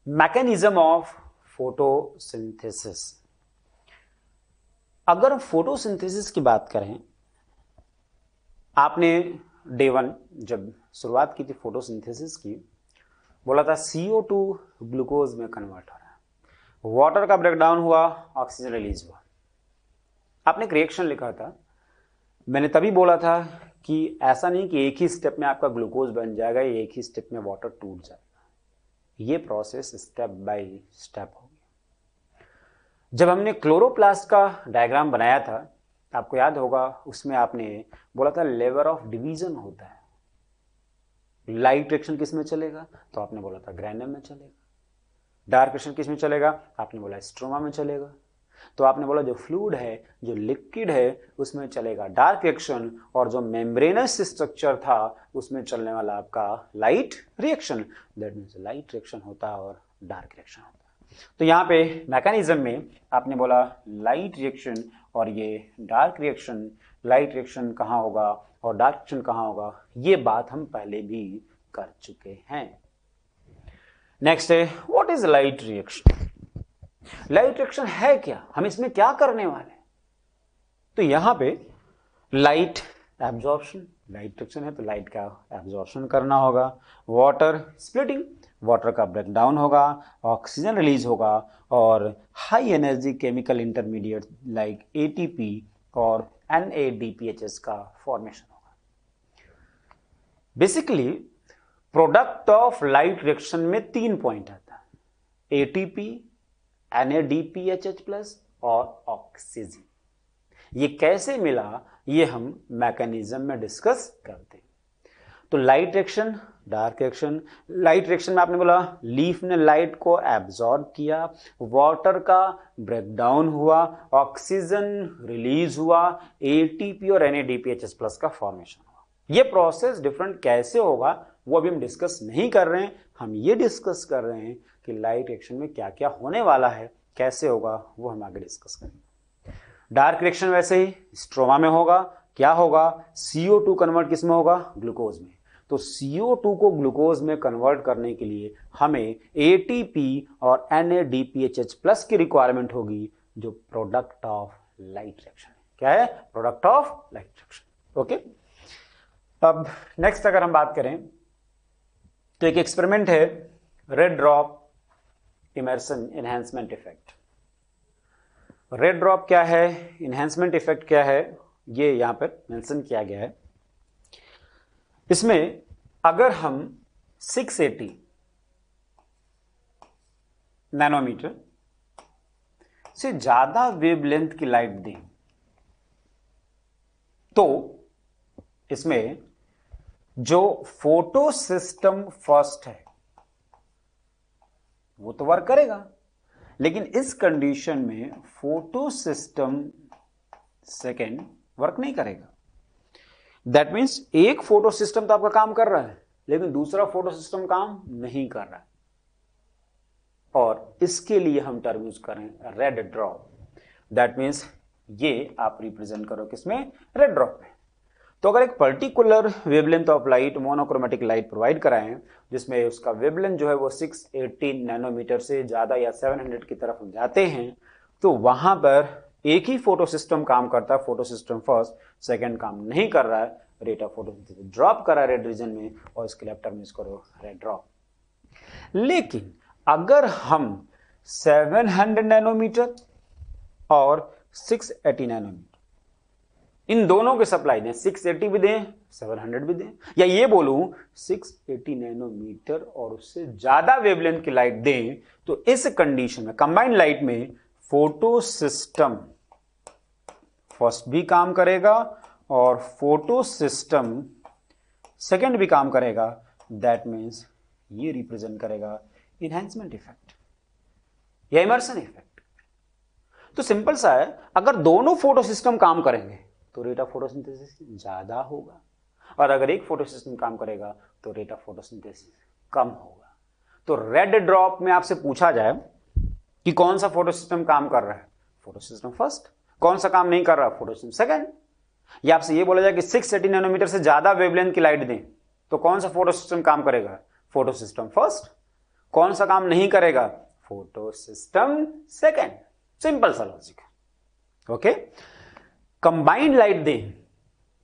Mechanism of photosynthesis. अगर photosynthesis की बात करें, आपने डे 1 जब शुरुआत की थी फोटोसिंथेसिस की, बोला था CO2 ग्लूकोज में कन्वर्ट हो रहा है, वाटर का ब्रेकडाउन हुआ, ऑक्सीजन रिलीज हुआ। आपने एक रिएक्शन लिखा था, मैंने तभी बोला था कि ऐसा नहीं कि एक ही स्टेप में आपका ग्लूकोज बन जाएगा, एक ही स्टेप में वाटर टूट जाएगा। ये प्रोसेस स्टेप बाय स्टेप होगी। जब हमने क्लोरोप्लास्ट का डायग्राम बनाया था, आपको याद होगा, उसमें आपने बोला था लेवल ऑफ डिवीजन होता है। लाइट रिएक्शन किस में चलेगा, तो आपने बोला था ग्रैनम में चलेगा। डार्क रिएक्शन किस में चलेगा, आपने बोला स्ट्रोमा में चलेगा। तो आपने बोला जो फ्लूइड है, जो लिक्विड है, उसमें चलेगा डार्क रिएक्शन, और जो मेम्ब्रेनस स्ट्रक्चर था उसमें चलने वाला आपका light reaction. That means light reaction होता है और डार्क रिएक्शन होता है। तो यहाँ पे मैकेनिज्म में आपने बोला लाइट रिएक्शन और ये डार्क रिएक्शन। लाइट रिएक्शन कहाँ होगा और डार्क रिएक्शन कहाँ होगा, ये बात हम पहले भी कर चुके हैं। नेक्स्ट है what is light reaction. Light reaction है क्या, हम इसमें क्या करने वाले हैं। तो यहां पे लाइट एब्जॉर्प्शन, लाइट रिएक्शन है तो लाइट का एब्जॉर्प्शन करना होगा। वाटर स्प्लिटिंग, वाटर का ब्रेकडाउन होगा, ऑक्सीजन रिलीज होगा, और high energy chemical intermediate like ATP और NADPHS का फॉर्मेशन होगा। Basically product of light reaction में 3 पॉइंट आता है, ATP, NADPHH+ और ऑक्सीजन। ये कैसे मिला, ये हम मैकेनिज्म में डिस्कस करते हैं। तो light reaction, dark reaction. Light reaction में आपने बोला लीफ ने लाइट को एब्जॉर्ब किया, वाटर का ब्रेकडाउन हुआ, ऑक्सीजन रिलीज हुआ, ATP और NADPHS+ का फॉर्मेशन हुआ। ये प्रोसेस डिफरेंट कैसे होगा वो अभी हम डिस्कस नहीं कर रहे हैं, हम ये डिस्कस कर रहे हैं कि लाइट रिएक्शन में क्या क्या होने वाला है, कैसे होगा, वो हम आगे डिस्कस करेंगे। डार्क रिएक्शन वैसे ही स्ट्रोमा में होगा, क्या होगा, CO2 कन्वर्ट किस में होगा, ग्लूकोज में। तो CO2 को ग्लूकोज में कन्वर्ट करने के लिए हमें ATP और NADPHH+ की रिक्वायरमेंट होगी, जो प्रोडक्ट ऑफ लाइट रिएक्शन है। क्या है, product of light reaction. Okay, अब नेक्स्ट अगर हम बात करें तो एक एक्सपेरिमेंट है, red drop Emerson enhancement effect. Red drop क्या है, इनहेंसमेंट इफेक्ट क्या है, ये यहां पर मेंशन किया गया है। इसमें अगर हम 680 नैनोमीटर से ज्यादा वेवलेंथ की लाइट दें, तो इसमें जो फोटो सिस्टम फर्स्ट है वो तो वर्क करेगा, लेकिन इस कंडीशन में फोटो सिस्टम सेकेंड वर्क नहीं करेगा। दैट मीन्स एक फोटो सिस्टम तो आपका काम कर रहा है, लेकिन दूसरा फोटो सिस्टम काम नहीं कर रहा है, और इसके लिए हम टर्म यूज करें रेड ड्रॉप। दैट मीन्स ये आप रिप्रेजेंट करो किसमें, रेड ड्रॉप में। तो अगर एक particular wavelength of light, monochromatic light provide कराएं, जिसमें उसका वेवलेंथ जो है वो 680 नैनोमीटर से ज्यादा या 700 की तरफ हम जाते हैं, तो वहां पर एक ही फोटो सिस्टम काम करता है, फोटो सिस्टम फर्स्ट, सेकंड काम नहीं कर रहा है, रेट ऑफ फोटोसिंथेसिस ड्रॉप कर रहा है रेड रीजन में, और इसके लिए आप टर्म यूज करो रेड ड्रॉप। लेकिन अगर हम 700 नैनोमीटर और 680 नैनोमीटर इन दोनों के सप्लाई दें, 680 भी दें 700 भी दें, या ये बोलूं 680 नैनोमीटर और उससे ज्यादा वेवलेंथ की लाइट दें, तो इस कंडीशन में कंबाइंड लाइट में फोटो सिस्टम फर्स्ट भी काम करेगा और फोटो सिस्टम सेकंड भी काम करेगा। दैट मीन्स ये रिप्रेजेंट करेगा इनहैंसमेंट इफेक्ट या इमर्सन इफेक्ट। तो सिंपल सा है, अगर दोनों फोटो सिस्टम काम करेंगे तो रेट ऑफ फोटोसिंथेसिस ज्यादा होगा, और अगर एक फोटो सिस्टम काम करेगा तो रेट ऑफ फोटोसिंथेसिस कम होगा। तो रेड ड्रॉप में आपसे पूछा जाए कि कौन सा फोटो सिस्टम काम कर रहा है, फोटो सिस्टम फर्स्ट, कौन सा काम नहीं कर रहा, फोटो सिस्टम सेकंड। या आपसे ये बोला जाए कि 680 नैनोमीटर से ज्यादा वेवलेंथ की लाइट दें, तो कौन सा फोटो सिस्टम काम करेगा, फोटो सिस्टम फर्स्ट, कौन सा काम नहीं करेगा? Photo system second. सिंपल सा लॉजिक है। ओके, कंबाइंड लाइट दें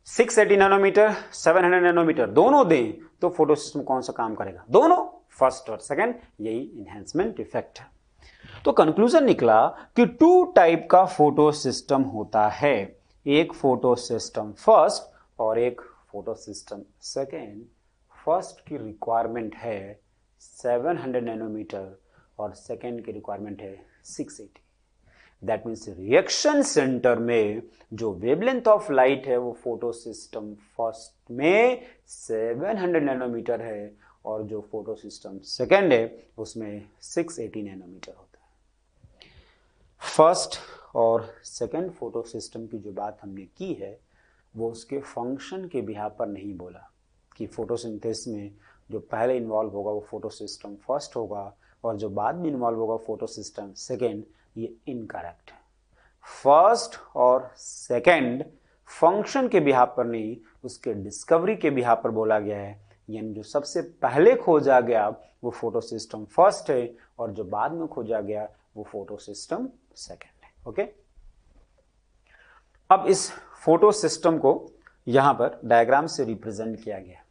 680 नैनोमीटर 700 नैनोमीटर दोनों दें तो फोटो सिस्टम कौन सा काम करेगा? दोनों, फर्स्ट और सेकेंड। यही इनहेंसमेंट इफेक्ट है। तो कंक्लूजन निकला कि टू टाइप का फोटो सिस्टम होता है, एक फोटो सिस्टम फर्स्ट और एक फोटो सिस्टम सेकेंड। फर्स्ट की रिक्वायरमेंट है 700 नैनोमीटर और सेकेंड की रिक्वायरमेंट है 680। दैट मीन्स रिएक्शन सेंटर में जो वेवलेंथ ऑफ लाइट है वो फोटो सिस्टम फर्स्ट में 700 नैनोमीटर है और जो फोटो सिस्टम सेकेंड है उसमें 680 नैनोमीटर होता है। फर्स्ट और सेकेंड फोटो सिस्टम की जो बात हमने की है वो उसके फंक्शन के बिहाफ पर नहीं बोला कि फोटोसिंथेसिस में जो पहले इन्वॉल्व होगा वो फोटो सिस्टम फर्स्ट होगा और जो बाद में इन्वॉल्व होगा फोटो सिस्टम सेकेंड। ये इनकरेक्ट है। फर्स्ट और सेकेंड फंक्शन के बिहाफ पर नहीं, उसके डिस्कवरी के बिहाफ पर बोला गया है। यानी जो सबसे पहले खोजा गया वो फोटो सिस्टम फर्स्ट है और जो बाद में खोजा गया वो फोटो सिस्टम सेकेंड है। ओके, अब इस फोटो सिस्टम को यहां पर डायग्राम से रिप्रेजेंट किया गया।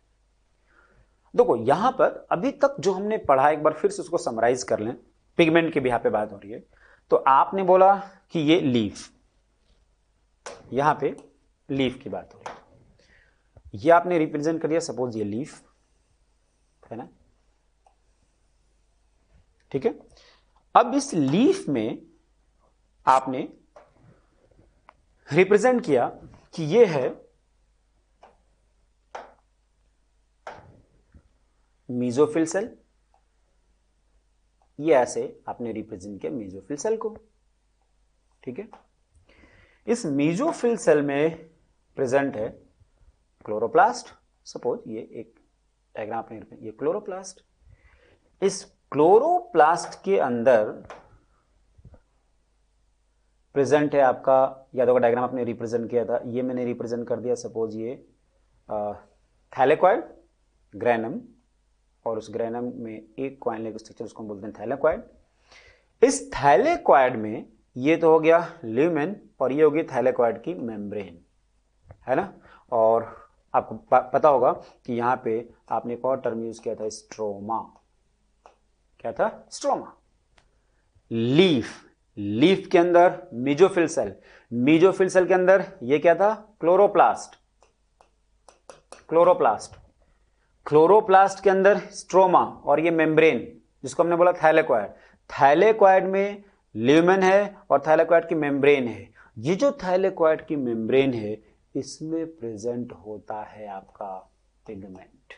देखो यहां पर अभी तक जो हमने पढ़ा एक बार फिर से उसको समराइज कर लें। पिगमेंट के बिहाफ पे बात हो रही है। तो आपने बोला कि ये लीफ, यहां पे लीफ की बात हो रही है, ये आपने रिप्रेजेंट कर दिया। सपोज ये लीफ है ना, ठीक है। अब इस लीफ में आपने रिप्रेजेंट किया कि ये है मीजोफिल सेल। ये ऐसे आपने रिप्रेजेंट किया मीजोफिल सेल को, ठीक है। इस मीजोफिल सेल में प्रेजेंट है क्लोरोप्लास्ट। सपोज ये एक डायग्राम आपने, ये क्लोरोप्लास्ट। इस क्लोरोप्लास्ट के अंदर प्रेजेंट है आपका, याद होगा डायग्राम आपने रिप्रेजेंट किया था, ये मैंने रिप्रेजेंट कर दिया। सपोज ये थैलेकॉइड ग्रैनम और उस ग्रैनम में एक कॉइन लेग स्ट्रक्चर, उसको हम बोलते हैं थैलेकॉइड। इस थैलेकॉइड में ये तो हो गया ल्यूमेन और ये होगी थैलेकॉइड की मेम्ब्रेन, है ना। और आपको पता होगा कि यहां पे आपने एक और टर्म यूज किया था, स्ट्रोमा। क्या था? स्ट्रोमा। लीफ, लीफ के अंदर मीजोफिल सेल, मीजोफिल सेल के अंदर ये क्या था? क्लोरोप्लास्ट। क्लोरोप्लास्ट, क्लोरोप्लास्ट के अंदर स्ट्रोमा और ये मेम्ब्रेन जिसको हमने बोला थैलेकॉइड। थैलेकॉइड में ल्यूमेन है और थैलेकॉइड की मेम्ब्रेन है। ये जो थैलेकॉइड की मेम्ब्रेन है इसमें प्रेजेंट होता है आपका पिगमेंट।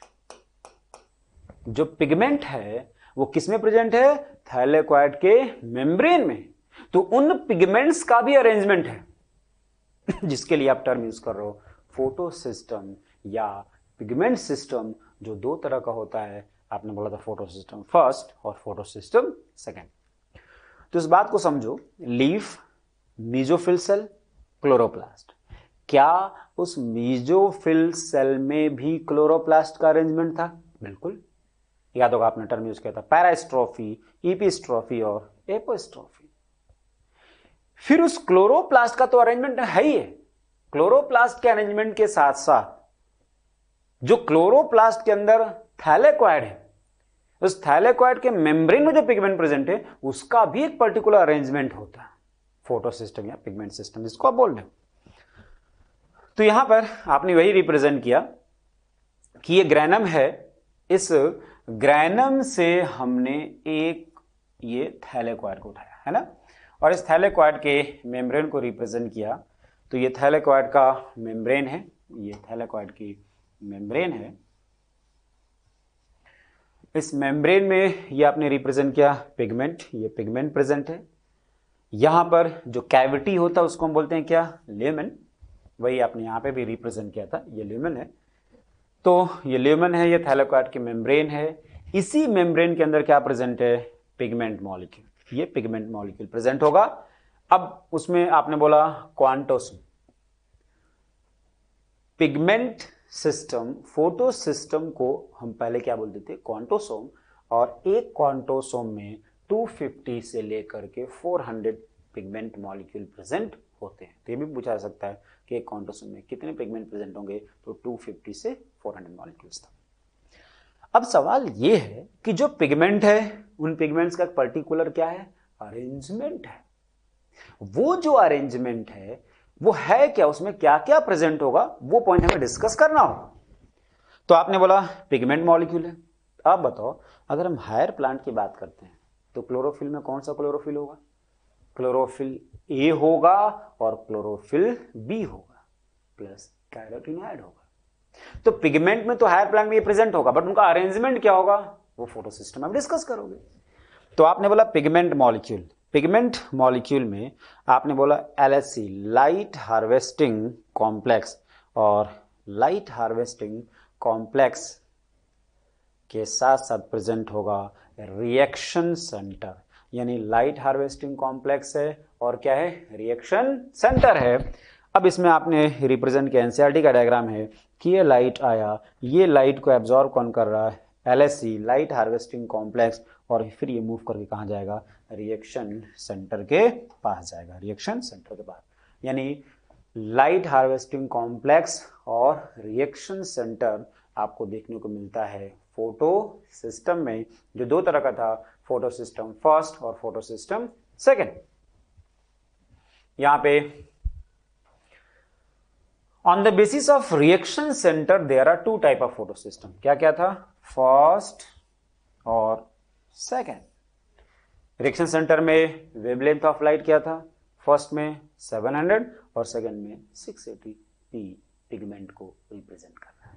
जो पिगमेंट है वो किसमें प्रेजेंट है? थैलेकॉइड के मेम्ब्रेन में। तो उन पिगमेंट्स का भी अरेंजमेंट है जिसके लिए आप टर्म यूज कर रहे हो फोटो सिस्टम या पिगमेंट सिस्टम, जो दो तरह का होता है। आपने बोला था फोटो सिस्टम फर्स्ट और फोटो सिस्टम सेकेंड। तो इस बात को समझो, लीफ, मीजोफिल सेल, क्लोरोप्लास्ट। क्या उस मीजोफिल सेल में भी क्लोरोप्लास्ट का अरेंजमेंट था? बिल्कुल। याद होगा आपने टर्म यूज किया था पैरास्ट्रोफी, इपिस्ट्रोफी और एपोस्ट्रोफी। फिर उस क्लोरोप्लास्ट का तो अरेंजमेंट है ही है। क्लोरोप्लास्ट के अरेंजमेंट के साथ साथ जो क्लोरोप्लास्ट के अंदर थैलेकॉइड है, उस थैलेकॉइड के मेम्ब्रेन में जो पिगमेंट प्रेजेंट है उसका भी एक पर्टिकुलर अरेंजमेंट होता है, फोटो सिस्टम या पिगमेंट सिस्टम जिसको आप बोल रहे हो। तो यहां पर आपने वही रिप्रेजेंट किया कि ये ग्रैनम है। इस ग्रैनम से हमने एक ये थैलेकॉइड को उठाया है ना, और इस थैलेकॉइड के मेम्ब्रेन को रिप्रेजेंट किया। तो ये थैलेकॉइड का मेम्ब्रेन है, ये थैलेकॉइड की मेम्ब्रेन है। इस मेम्ब्रेन में ये आपने रिप्रेजेंट किया पिगमेंट, ये पिगमेंट प्रेजेंट है। यहां पर जो कैविटी होता है उसको हम बोलते हैं क्या? ल्यूमेन। वही आपने यहां पे भी रिप्रेजेंट किया था, ये ल्यूमेन है। तो ये ल्यूमेन है, ये थैलेकॉइड की मेम्ब्रेन है। इसी मेम्ब्रेन के अंदर क्या प्रेजेंट है? Pigment molecule. ये पिगमेंट मॉलिक्यूल प्रेजेंट होगा। अब उसमें आपने बोला quantosome. Pigment system, photo system को हम पहले क्या बोलते थे? क्वांटोसोम। और एक क्वांटोसोम में 250 से लेकर के 400 पिगमेंट मॉलिक्यूल प्रेजेंट होते हैं। तो ये भी पूछा जा सकता है कि एक क्वांटोसोम में कितने पिगमेंट प्रेजेंट होंगे, तो 250 से 400 मॉलिक्यूल्स था। अब सवाल ये है कि जो पिगमेंट है उन पिगमेंट्स का पर्टिकुलर क्या है, अरेंजमेंट है। वो जो अरेंजमेंट है वो है क्या, उसमें क्या क्या प्रेजेंट होगा, वो पॉइंट हमें डिस्कस करना होगा। तो आपने बोला पिगमेंट मॉलिक्यूल है। अब बताओ, अगर हम हायर प्लांट की बात करते हैं तो क्लोरोफिल में कौन सा क्लोरोफिल होगा, क्लोरोफिल ए होगा और क्लोरोफिल बी होगा प्लस कैरोटीनॉइड होगा। तो पिगमेंट में तो हायर प्लांट में ये प्रेजेंट होगा, बट उनका अरेंजमेंट क्या होगा वो फोटोसिस्टम आप डिस्कस करोगे। तो आपने बोला पिगमेंट मॉलिक्यूल, पिगमेंट मॉलिक्यूल में आपने बोला LHC लाइट हार्वेस्टिंग कॉम्प्लेक्स, और लाइट हार्वेस्टिंग कॉम्प्लेक्स के साथ साथ प्रेजेंट होगा रिएक्शन सेंटर, यानी लाइट हार्वेस्टिंग कॉम्प्लेक्स है और क्या है, रिएक्शन सेंटर है। अब इसमें आपने रिप्रेजेंट किया एनसीईआरटी का डायग्राम है कि ये लाइट आया, ये लाइट को एब्जॉर्ब कौन कर रहा है, LHC लाइट हार्वेस्टिंग कॉम्प्लेक्स, और फिर ये मूव करके कहाँ जाएगा, रिएक्शन सेंटर के पास जाएगा, रिएक्शन सेंटर के पास। यानी लाइट हार्वेस्टिंग कॉम्प्लेक्स और रिएक्शन सेंटर आपको देखने को मिलता है फोटो सिस्टम में, जो दो तरह का था, फोटो सिस्टम फर्स्ट और फोटो सिस्टम सेकेंड। यहां पे on the basis of reaction centre there are two type of photosystem. क्या क्या था, फर्स्ट और सेकेंड। रिएक्शन सेंटर में वेवलेंथ ऑफ लाइट क्या था, फर्स्ट में 700 और सेकेंड में 680 पिगमेंट को रिप्रेजेंट कर रहा है।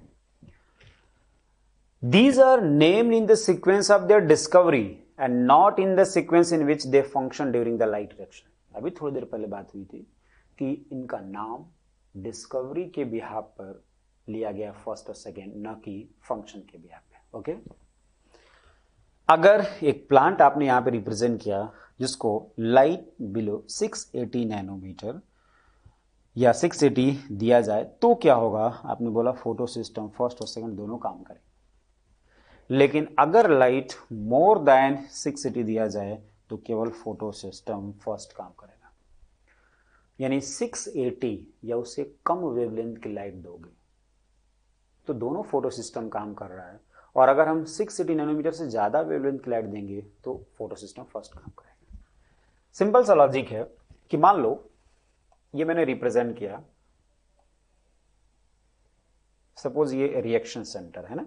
These are named in the sequence of their discovery and not in the sequence in which they function during the light reaction. अभी थोड़ी देर पहले बात हुई थी कि इनका नाम डिस्कवरी के बिहाफ पर लिया गया फर्स्ट और सेकेंड, न कि फंक्शन के बिहाफ पे। ओके, अगर एक प्लांट आपने यहां पे रिप्रेजेंट किया जिसको लाइट बिलो 680 नैनोमीटर या 680 दिया जाए तो क्या होगा, आपने बोला फोटो सिस्टम फर्स्ट और सेकेंड दोनों काम करें। लेकिन अगर लाइट मोर देन 680 दिया जाए तो केवल फोटो सिस्टम फर्स्ट काम करेगा। यानी 680 या उससे कम वेवलेंथ की लाइट दोगे तो दोनों फोटो सिस्टम काम कर रहा है, और अगर हम 680 नैनोमीटर से ज्यादा वेवलेंथ की लाइट देंगे तो फोटो सिस्टम फर्स्ट काम करेगा। सिंपल सा लॉजिक है कि मान लो ये मैंने रिप्रेजेंट किया, सपोज ये रिएक्शन सेंटर है ना,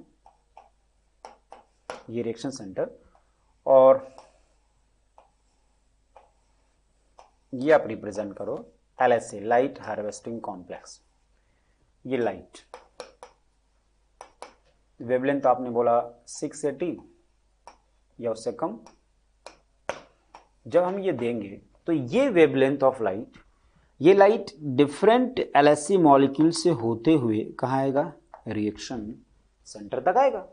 ये रिएक्शन सेंटर, और ये आप रिप्रेजेंट करो LHC लाइट हार्वेस्टिंग कॉम्प्लेक्स। ये लाइट वेवलेंथ तो आपने बोला 680 या उससे कम। जब हम ये देंगे तो ये वेवलेंथ ऑफ लाइट, ये लाइट डिफरेंट LHC मॉलिक्यूल से होते हुए कहां आएगा, रिएक्शन सेंटर तक आएगा।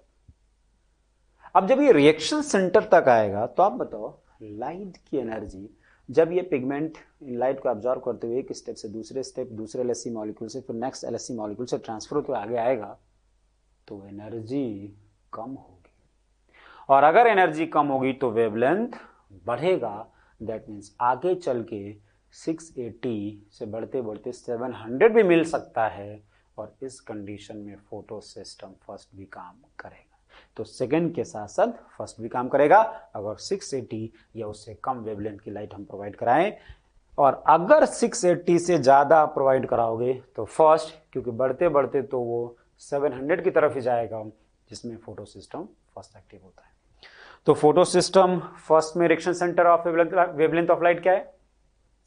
अब जब ये रिएक्शन सेंटर तक आएगा तो आप बताओ लाइट की एनर्जी, जब ये पिगमेंट लाइट को एब्जॉर्ब करते हुए एक स्टेप से दूसरे स्टेप, दूसरे LHC मॉलिक्यूल से फिर नेक्स्ट LHC मॉलिक्यूल से ट्रांसफर होते आगे आएगा तो एनर्जी कम होगी, और अगर एनर्जी कम होगी तो वेवलेंथ बढ़ेगा। दैट मीन्स आगे चल के 680 से बढ़ते बढ़ते 700 भी मिल सकता है, और इस कंडीशन में फोटो सिस्टम फर्स्ट भी काम करेगा। तो सेकेंड के साथ साथ फर्स्ट भी काम करेगा अगर 680 या उससे कम वेवलेंथ की लाइट हम प्रोवाइड कराएं, और अगर 680 से ज्यादा प्रोवाइड कराओगे तो फर्स्ट, क्योंकि बढ़ते बढ़ते तो वो 700 की तरफ ही जाएगा, जिसमें फोटो सिस्टम फर्स्ट एक्टिव होता है। तो फोटो सिस्टम फर्स्ट में reaction centre of wavelength of light क्या है,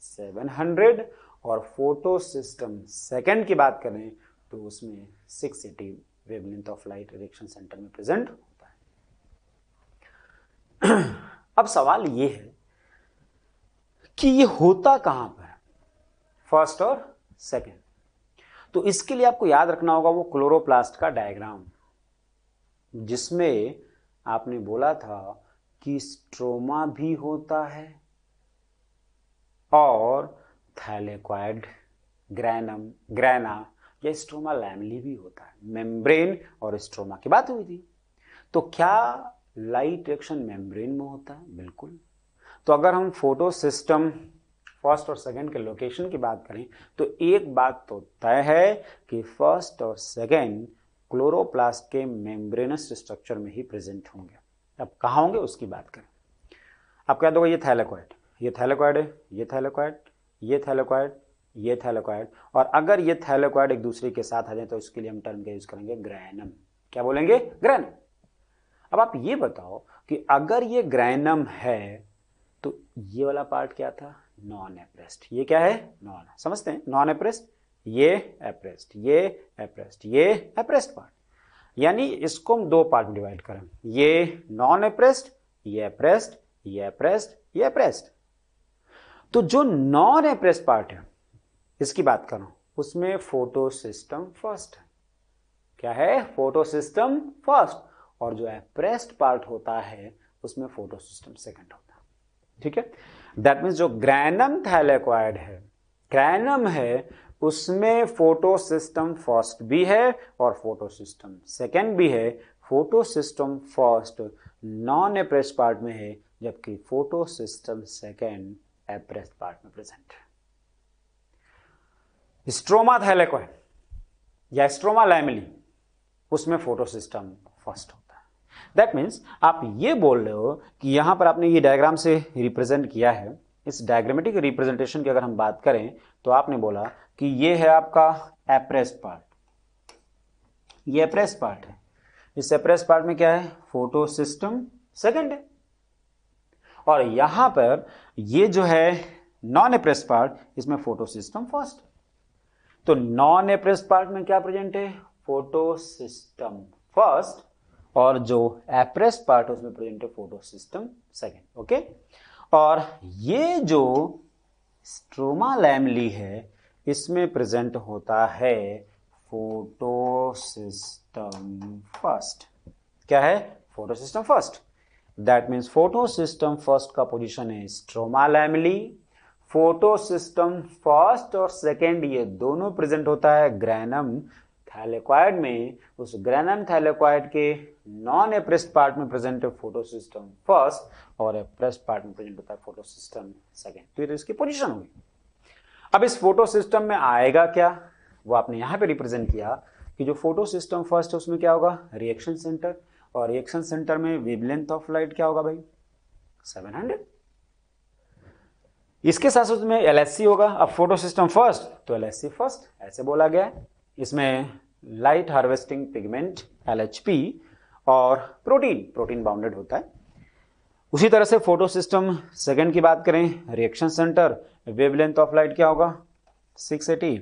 700, और फोटो सिस्टम सेकेंड की बात करें तो उसमें 680 wavelength of light reaction centre में प्रेजेंट होता है। अब सवाल ये है कि ये होता कहां पर, फर्स्ट और सेकेंड। तो इसके लिए आपको याद रखना होगा वो क्लोरोप्लास्ट का डायग्राम, जिसमें आपने बोला था कि स्ट्रोमा भी होता है और थैलेक्वाइड, ग्रैनम, ग्रैना या स्ट्रोमा लैमली भी होता है। मेम्ब्रेन और स्ट्रोमा की बात हुई थी। तो क्या लाइट रिएक्शन मेम्ब्रेन में होता है, बिल्कुल। तो अगर हम फोटो सिस्टम फर्स्ट और सेकंड के लोकेशन की बात करें तो एक बात तो तय है कि फर्स्ट और सेकंड क्लोरोप्लास्ट के मेम्ब्रेनस स्ट्रक्चर में ही प्रेजेंट होंगे। अब कहाँ होंगे उसकी बात करें। आप कह दोगे ये थैलेकॉइड, ये थैलेकॉइड है, ये थैलेकॉइड, ये थैलेकॉइड, ये थैलेकॉइड, और अगर ये थैलेकॉइड एक दूसरे के साथ आ जाए तो इसके लिए हम टर्म का यूज करेंगे ग्रैनम। क्या बोलेंगे? ग्रैनम। अब आप ये बताओ कि अगर ये ग्रैनम है तो ये वाला पार्ट क्या था? Non appressed. ये क्या है? नॉन। समझते हैं? नॉन एप्रेस्ड, ये एप्रेस्ड, ये एप्रेस्ड, ये एप्रेस्ड पार्ट। यानी इसको हम दो पार्ट में डिवाइड करें, ये नॉन एप्रेस्ड, ये एप्रेस्ड, ये एप्रेस्ड, ये एप्रेस्ड। तो जो नॉन एप्रेस्ड पार्ट है इसकी बात करूं उसमें फोटो सिस्टम फर्स्ट है। क्या है? Photo system first. और जो एप्रेस्ड पार्ट होता है उसमें फोटो सिस्टम सेकंड होता है। ठीक है? दैट मीन्स जो ग्रैनम थैलेकॉइड है, ग्रैनम है, उसमें फोटो सिस्टम फर्स्ट भी है और फोटो सिस्टम सेकंड भी है। Photo system first non appressed part में है, जबकि photo system second appressed part में प्रेजेंट है। स्ट्रोमा थैलेकॉइड या स्ट्रोमा लैमेली, उसमें फोटो सिस्टम फर्स्ट होता है। दैट मीन्स आप ये बोल रहे हो कि यहां पर आपने ये डायग्राम से रिप्रेजेंट किया है। इस डायग्रामेटिक रिप्रेजेंटेशन की अगर हम बात करें तो आपने बोला कि ये है आपका एप्रेस्ड पार्ट, ये एप्रेस्ड पार्ट है। इस एप्रेस्ड पार्ट में क्या है? फोटो सिस्टम सेकंड है। और यहां पर ये जो है नॉन एप्रेस्ड पार्ट, इसमें फोटो सिस्टम फर्स्ट है। तो नॉन एप्रेस्ड पार्ट में क्या प्रेजेंट है? फोटो सिस्टम फर्स्ट, और जो एप्रेस्ड पार्ट उसमें प्रेजेंट है फोटो सिस्टम सेकंड। ओके? और ये जो स्ट्रोमा लैमेली है इसमें प्रेजेंट होता है फोटो सिस्टम फर्स्ट। क्या है? Photo system first. That means photo system first का पोजीशन है stroma lamellae. Photo system first और सेकेंड ये दोनों प्रेजेंट होता है ग्रैनम थैलेकॉइड में। उस ग्रैनम थैलेकॉइड के नॉन एप्रेस्ड पार्ट में प्रेजेंट है फोटो सिस्टम फर्स्ट और एप्रेस्ड पार्ट में प्रेजेंट होता है फोटो सिस्टम सेकेंड। तो ये इसकी पोजीशन होगी। अब इस फोटो सिस्टम में आएगा क्या, वो आपने यहां पे रिप्रेजेंट किया कि जो फोटो सिस्टम फर्स्ट है उसमें क्या होगा? Reaction centre. और रिएक्शन सेंटर में वेवलेंथ ऑफ लाइट क्या होगा भाई? 700। इसके साथ साथ में LHC होगा। अब फोटो सिस्टम फर्स्ट तो LHC फर्स्ट, ऐसे बोला गया है। इसमें लाइट हार्वेस्टिंग पिगमेंट LHP और प्रोटीन बाउंडेड होता है। उसी तरह से फोटो सिस्टम सेकंड की बात करें, reaction centre, wavelength of light क्या होगा? 680।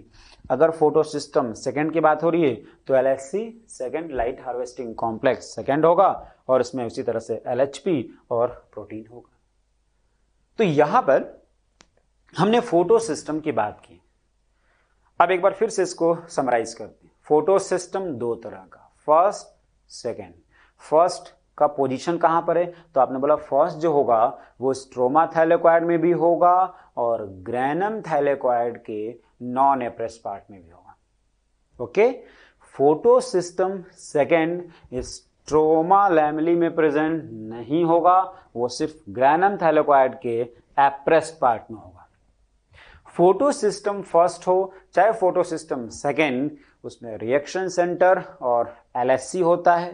अगर फोटो सिस्टम सेकंड की बात हो रही है तो LHC second light harvesting complex second होगा, और इसमें उसी तरह से LHP और प्रोटीन होगा। तो यहां पर हमने फोटो सिस्टम की बात की। अब एक बार फिर से इसको समराइज करते हैं। फोटो सिस्टम दो तरह का, फर्स्ट सेकंड। फर्स्ट का पोजीशन कहां पर है? तो आपने बोला फर्स्ट जो होगा वो स्ट्रोमा थैलेकॉइड में भी होगा और ग्रैनम थैलेकॉइड के नॉन एप्रेस्ड पार्ट में भी होगा। Okay? Photo system second stroma lamellae में प्रेजेंट नहीं होगा, वो सिर्फ ग्रैनम थैलेकॉइड के एप्रेस्ड पार्ट में होगा। फोटो सिस्टम फर्स्ट हो चाहे फोटो सिस्टम सेकंड, उसमें रिएक्शन सेंटर और LHC होता है।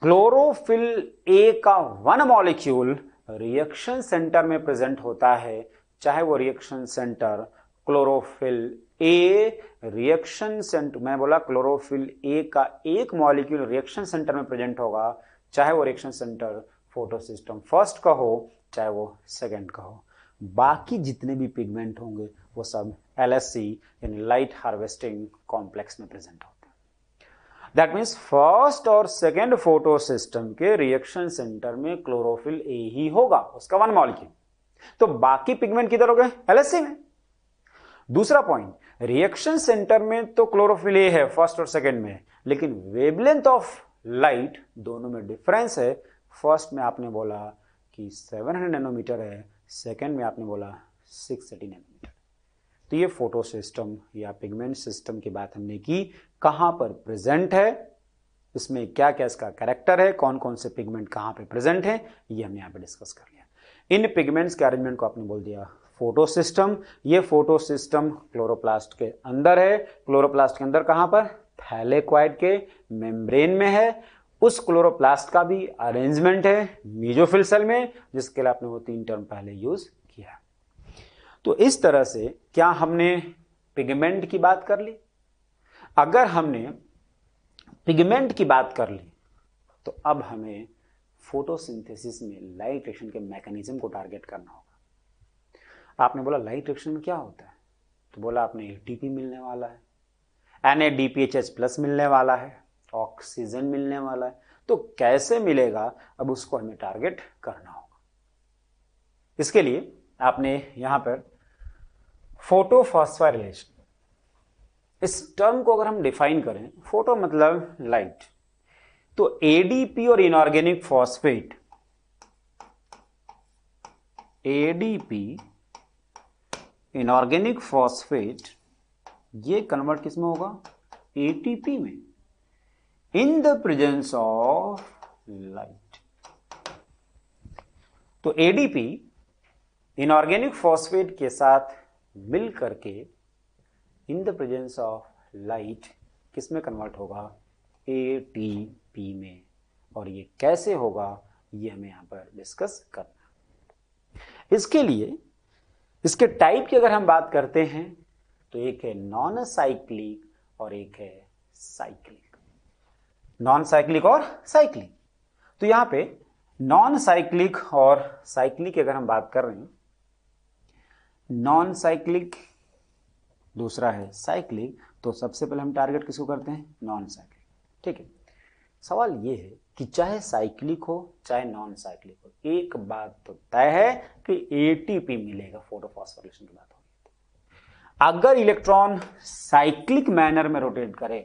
क्लोरोफिल ए का वन मॉलिक्यूल रिएक्शन सेंटर में प्रेजेंट होता है, चाहे वो reaction centre chlorophyll A reaction centre, मैं बोला क्लोरोफिल ए का एक मॉलिक्यूल रिएक्शन सेंटर में प्रेजेंट होगा, चाहे वो reaction centre photo system first का हो चाहे वो सेकंड का हो। बाकी जितने भी पिगमेंट होंगे वो सब LHC यानी लाइट हार्वेस्टिंग कॉम्प्लेक्स में प्रेजेंट होते हैं। दैट मीन्स फर्स्ट और सेकंड फोटो सिस्टम के रिएक्शन सेंटर में क्लोरोफिल ए ही होगा, उसका वन मॉलिक्यूल। तो बाकी पिगमेंट किधर हो गए? LHC में। दूसरा पॉइंट, रिएक्शन सेंटर में तो क्लोरोफिल ए है फर्स्ट और सेकंड में, लेकिन वेवलेंथ ऑफ लाइट दोनों में डिफरेंस है। फर्स्ट में आपने बोला कि 700 नैनोमीटर है, सेकेंड में आपने बोला 680 नैनोमीटर। तो ये फोटो सिस्टम या पिगमेंट सिस्टम की बात हमने की, कहां पर प्रेजेंट है? इसमें क्या क्या इसका कैरेक्टर है, कौन कौन से पिगमेंट कहाँ पे प्रेजेंट है, ये हमने यहाँ पे डिस्कस कर लिया। इन पिगमेंट्स के अरेंजमेंट को आपने बोल दिया फोटो सिस्टम। ये फोटो सिस्टम क्लोरोप्लास्ट के अंदर है। क्लोरोप्लास्ट के अंदर कहाँ पर, थैलेकोइड के मेम्ब्रेन में है। उस क्लोरोप्लास्ट का भी अरेंजमेंट है मेसोफिल सेल में, जिसके लिए आपने वो 3 टर्म पहले यूज किया। तो इस तरह से क्या हमने पिगमेंट की बात कर ली? अगर हमने पिगमेंट की बात कर ली तो अब हमें फोटोसिंथेसिस में लाइट रिएक्शन के मैकेनिज्म को टारगेट करना होगा। आपने बोला लाइट रिएक्शन में क्या होता है, तो बोला आपने एटीपी मिलने वाला है, NADPHH+ मिलने वाला है, ऑक्सीजन मिलने वाला है। तो कैसे मिलेगा, अब उसको हमें टारगेट करना होगा। इसके लिए आपने यहां पर फोटोफॉस्फोराइलेशन, इस टर्म को अगर हम डिफाइन करें, फोटो मतलब लाइट, तो ADP और inorganic phosphate, ADP inorganic phosphate, ये कन्वर्ट किस में होगा, ATP में, in the presence of light. तो ADP इनऑर्गेनिक फॉस्फेट के साथ मिल करके in the presence of light किस में कन्वर्ट होगा, ATP में। और ये कैसे होगा, ये हमें यहां पर डिस्कस करना। इसके लिए इसके टाइप की अगर हम बात करते हैं तो एक है नॉन साइक्लिक और एक है साइक्लिक। नॉन साइक्लिक और साइक्लिक, तो यहां पे नॉन साइक्लिक और साइक्लिक की अगर हम बात कर रहे हैं, नॉन साइक्लिक दूसरा है साइक्लिक, तो सबसे पहले हम टारगेट किसको करते हैं, नॉन साइक्लिक। ठीक है, सवाल ये है कि चाहे साइक्लिक हो चाहे नॉन साइक्लिक हो, एक बात तो तय है कि ATP मिलेगा। फोटोफॉस्फोरिलेशन की बात होगी, अगर इलेक्ट्रॉन साइक्लिक मैनर में रोटेट करे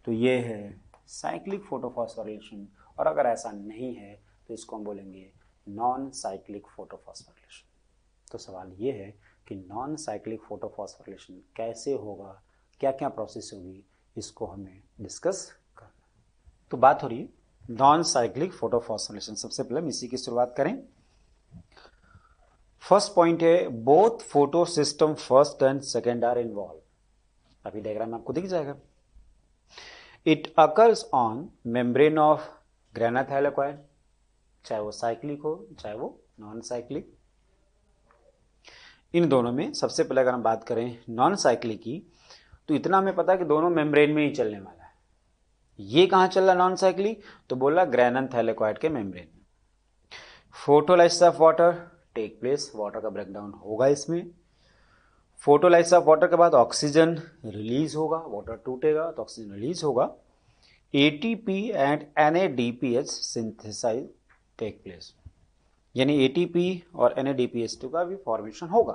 तो ये है साइक्लिक फोटोफॉस्फोरिलेशन, और अगर ऐसा नहीं है तो इसको हम बोलेंगे नॉन साइक्लिक फोटोफॉस्फोरिलेशन। तो सवाल ये है कि नॉन साइक्लिक फोटोफॉस्फोरिलेशन कैसे होगा, क्या क्या प्रोसेस होगी, इसको हमें डिस्कस करना। तो बात हो रही है नॉन साइक्लिक फोटोफॉस्फोरिलेशन। सबसे पहले हम इसी की शुरुआत करें। फर्स्ट पॉइंट है both photo system first and second are involve. अभी डायग्राम आपको दिख जाएगा। It occurs on membrane of grana thylakoid, चाहे वो साइक्लिक हो चाहे वो नॉन साइक्लिक। इन दोनों में सबसे पहले अगर हम बात करें नॉन साइक्लिक की, तो इतना हमें पता है कि दोनों मेम्ब्रेन में ही चलने वाला है। ये कहां चल रहा नॉन साइक्लिक, तो बोला ग्रेनाथाइलेकोइड के मेम्ब्रेन में। Photolysis of water take place, water का ब्रेकडाउन होगा इसमें। फोटोलाइसिस ऑफ वाटर के बाद ऑक्सीजन रिलीज होगा, वाटर टूटेगा तो ऑक्सीजन रिलीज होगा। ATP and NADPH synthesize take place, यानी ATP और NADPH2 का भी फॉर्मेशन होगा।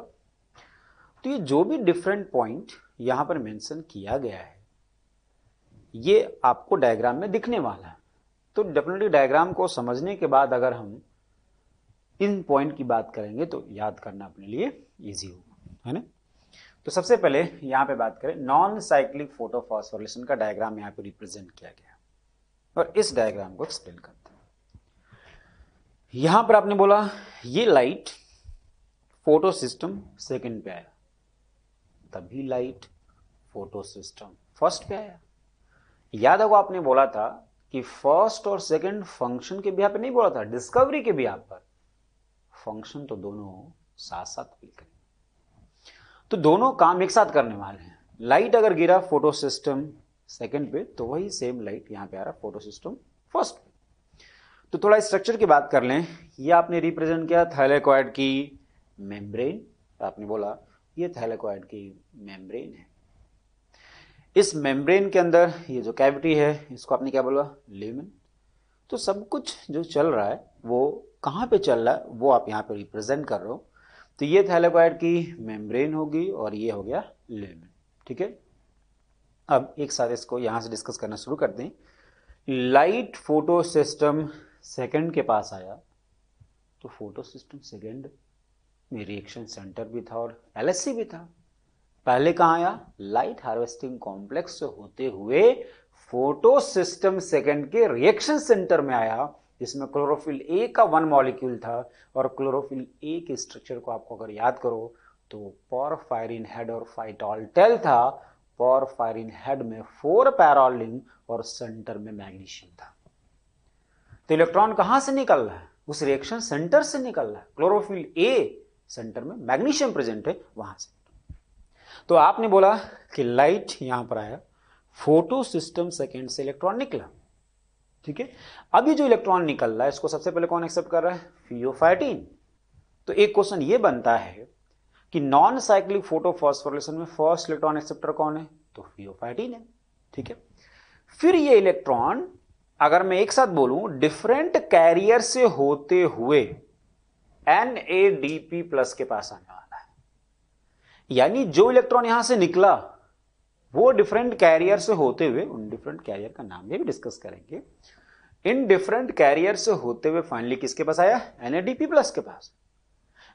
तो ये जो भी डिफरेंट पॉइंट यहां पर मेंशन किया गया है, ये आपको डायग्राम में दिखने वाला है। तो डेफिनेटली डायग्राम को समझने के बाद अगर हम इन पॉइंट की बात करेंगे तो याद करना अपने लिए इजी होगा, है ना। तो सबसे पहले यहां पे बात करें नॉन साइक्लिक फोटोफॉस्फोरिलेशन का डायग्राम यहां पे रिप्रेजेंट किया गया, और इस डायग्राम को एक्सप्लेन करते हैं। यहां पर आपने बोला ये लाइट फोटो सिस्टम सेकेंड पे आया, तभी लाइट फोटो सिस्टम फर्स्ट पे आया। याद होगा आपने बोला था कि फर्स्ट और सेकंड फंक्शन के बिहाफ पे नहीं बोला था, डिस्कवरी के बिहाफ पर। फंक्शन तो दोनों साथ साथ मिलकर, तो दोनों काम एक साथ करने वाले हैं। लाइट अगर गिरा फोटो सिस्टम सेकंड पे, तो वही सेम लाइट यहां पे आ रहा फोटो सिस्टम फर्स्ट पे। तो थोड़ा स्ट्रक्चर की बात कर लें। ये आपने रिप्रेजेंट किया थैलेकोइड की मेम्ब्रेन, आपने बोला ये थैलेकोइड की मेम्ब्रेन है। इस मेम्ब्रेन के अंदर ये जो कैविटी है, इसको आपने क्या बोला, लेमन। तो सब कुछ जो चल रहा है वो कहाँ पे चल रहा है, वो आप यहाँ पे रिप्रेजेंट कर रहे हो। तो ये थैलेकोइड की मेम्ब्रेन होगी और ये हो गया लेमन। ठीक है, अब एक साथ इसको यहाँ से डिस्कस करना शुरू करते हैं। लाइट फोटो सिस्टम सेकेंड के पास आया, तो फोटो सिस्टम सेकेंड में रिएक्शन सेंटर भी था और LHC भी था। पहले कहाँ आया, लाइट हार्वेस्टिंग कॉम्प्लेक्स से होते हुए फोटो सिस्टम सेकेंड के रिएक्शन सेंटर में आया, जिसमें क्लोरोफिल ए का 1 मॉलिक्यूल था, और क्लोरोफिल ए के स्ट्रक्चर को आपको अगर याद करो तो पोरफायरिन हेड और फाइटोल टेल था। पोरफायरिन हेड में 4 पैरा लिंक और सेंटर में मैग्नीशियम था। तो इलेक्ट्रॉन कहां से निकल रहा है? उस रिएक्शन सेंटर से निकल रहा है। क्लोरोफिल ए सेंटर में मैग्नीशियम प्रेजेंट है, वहां से। तो आपने बोला कि लाइट यहां पर आया, फोटो सिस्टम सेकेंड से इलेक्ट्रॉन निकला, ठीक है। अब ये जो इलेक्ट्रॉन निकल रहा है, इसको सबसे पहले कौन एक्सेप्ट कर रहा है? फियोफाइटिन। तो एक क्वेश्चन ये बनता है कि नॉन साइक्लिक फोटोफॉस्फोरिलेशन में फर्स्ट इलेक्ट्रॉन एक्सेप्टर कौन है? तो फियोफाइटिन है, ठीक है। फिर ये इलेक्ट्रॉन, अगर मैं एक साथ बोलूं, डिफरेंट कैरियर से होते हुए NADP+ के पास आने वाला है। यानी जो इलेक्ट्रॉन यहां से निकला वो डिफरेंट कैरियर से होते हुए, उन डिफरेंट कैरियर का नाम भी डिस्कस करेंगे, इन डिफरेंट कैरियर से होते हुए फाइनली किसके पास आया? NADP+ के पास।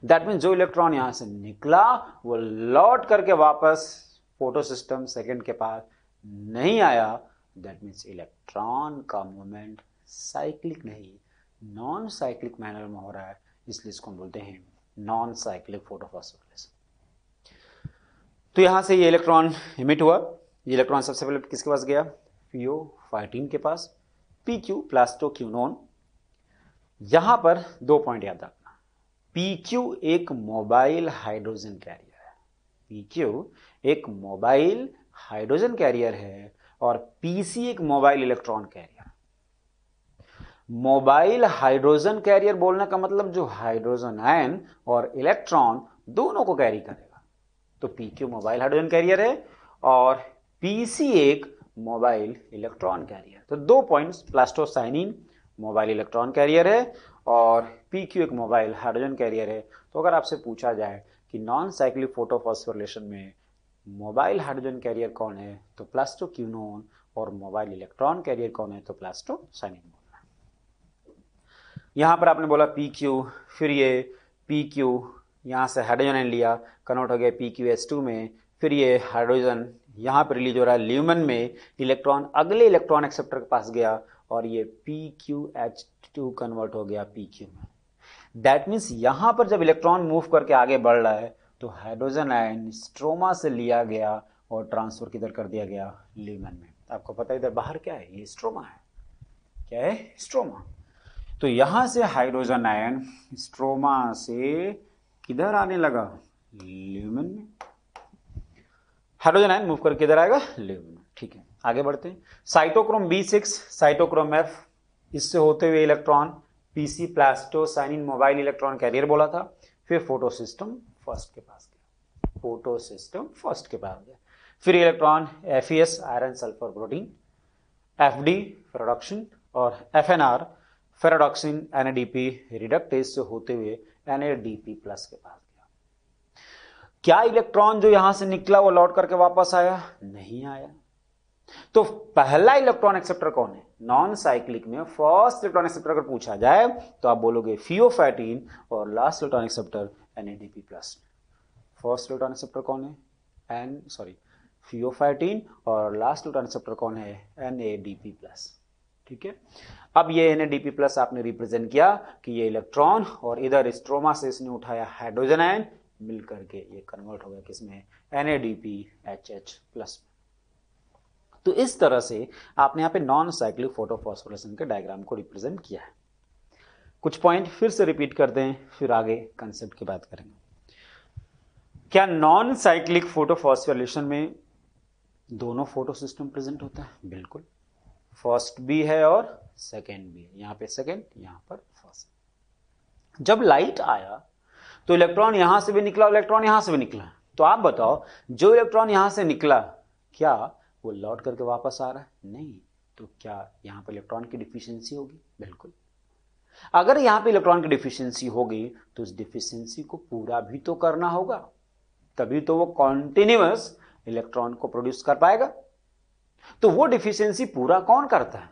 दैट मीन जो इलेक्ट्रॉन यहां से निकला वो लौट करके वापस फोटो सिस्टम सेकेंड के पास नहीं आया। दैट मीन्स इलेक्ट्रॉन का मूवमेंट साइक्लिक नहीं, नॉन साइक्लिक मैनर में हो रहा है, इसलिए इसको हम बोलते हैं नॉन साइक्लिक फोटोफॉस्फोरिलेशन। तो यहां से ये इलेक्ट्रॉन इमिट हुआ। ये इलेक्ट्रॉन सबसे पहले किसके पास गया? फियोफाइटिन के पास, PQ प्लास्टोक्यूनोन। यहां पर 2 पॉइंट याद रखना। PQ एक मोबाइल हाइड्रोजन कैरियर है, PQ एक मोबाइल हाइड्रोजन कैरियर है, और PC एक mobile electron carrier. Mobile hydrogen carrier बोलने का मतलब जो हाइड्रोजन आयन और इलेक्ट्रॉन दोनों को कैरी करेगा। तो PQ मोबाइल हाइड्रोजन कैरियर है और PC एक मोबाइल इलेक्ट्रॉन कैरियर। तो 2 points, plastocyanin mobile electron career है और PQ एक मोबाइल हाइड्रोजन कैरियर है। तो अगर आपसे पूछा जाए कि नॉन साइक्लिक फोटोफॉस्फोरिलेशन में मोबाइल हाइड्रोजन कैरियर कौन है, तो प्लास्टोक्यूनोन, और मोबाइल इलेक्ट्रॉन कैरियर कौन है, तो प्लास्टोसाइनिन बोलना है। यहां पर आपने बोला PQ, फिर ये PQ यहां से हाइड्रोजन आयन लिया, कन्वर्ट हो गया PQH2 में, फिर ये हाइड्रोजन यहां पर रिलीज हो रहा है ल्यूमेन में, इलेक्ट्रॉन अगले इलेक्ट्रॉन एक्सेप्टर के पास गया और ये PQH2 कन्वर्ट हो गया PQ में। दैट मीन्स यहां पर जब इलेक्ट्रॉन मूव करके आगे बढ़ रहा है तो हाइड्रोजन आयन स्ट्रोमा से लिया गया और ट्रांसफर किधर कर दिया गया? ल्यूमेन में। आपको पता है इधर बाहर क्या है? ये स्ट्रोमा है। क्या है? स्ट्रोमा। तो यहां से हाइड्रोजन आयन स्ट्रोमा से किधर आने लगा? ल्यूमेन में। हाइड्रोजन आयन मूव करके किधर आएगा? ल्यूमेन में, ठीक है। आगे बढ़ते हैं। साइटोक्रोम B6, साइटोक्रोम F, इससे होते हुए electron PC plastocyanin mobile electron career बोला था। फिर फोटो सिस्टम फर्स्ट के पास गया, फोटो सिस्टम फर्स्ट के पास गया। फिर electron FeS iron sulphur protein, FD फेरोडॉक्सिन, और FNR फेरोडॉक्सिन NADP रिडक्टेज से होते हुए NADP+ के पास गया। क्या इलेक्ट्रॉन जो यहां से निकला वो लौट करके वापस आया? नहीं आया। तो पहला इलेक्ट्रॉन एक्सेप्टर कौन है? नॉन साइक्लिक में फर्स्ट इलेक्ट्रॉन एक्सेप्टर अगर पूछा जाए तो आप बोलोगे फियोफाइटिन, और last electron acceptor NADP+। First electron acceptor कौन है? फियोफाइटिन, और लास्ट इलेक्ट्रॉन एक्सेप्टर कौन है? NADP+, ठीक है। अब ये NADP+ आपने रिप्रेजेंट किया कि ये इलेक्ट्रॉन, और इधर स्ट्रोमा से इसने उठाया हाइड्रोजन आयन, मिलकर के ये कन्वर्ट हो गया किसमें? NADPHH+। तो इस तरह से आपने यहां पे नॉन साइक्लिक फोटोफॉस्फोरिलेशन के डायग्राम को रिप्रेजेंट किया है। कुछ पॉइंट फिर से रिपीट कर दें, फिर आगे कंसेप्ट की बात करेंगे। क्या नॉन साइक्लिक फोटोफॉस्फोरिलेशन में दोनों फोटो सिस्टम प्रेजेंट होता है? बिल्कुल। फर्स्ट भी है और सेकेंड भी है। यहां पे सेकेंड, यहां पर फर्स्ट। जब लाइट आया तो इलेक्ट्रॉन यहां से भी निकला, इलेक्ट्रॉन यहां से भी निकला। तो आप बताओ, जो इलेक्ट्रॉन यहां से निकला क्या वो लौट करके वापस आ रहा है? नहीं। तो क्या यहां पर इलेक्ट्रॉन की डिफिशियंसी होगी? बिल्कुल। अगर यहां पे इलेक्ट्रॉन की डिफिशियंसी होगी तो उस डिफिशियंसी को पूरा भी तो करना होगा, तभी तो वो कॉन्टिन्यूअस इलेक्ट्रॉन को प्रोड्यूस कर पाएगा। तो वो डिफिशियंसी पूरा कौन करता है?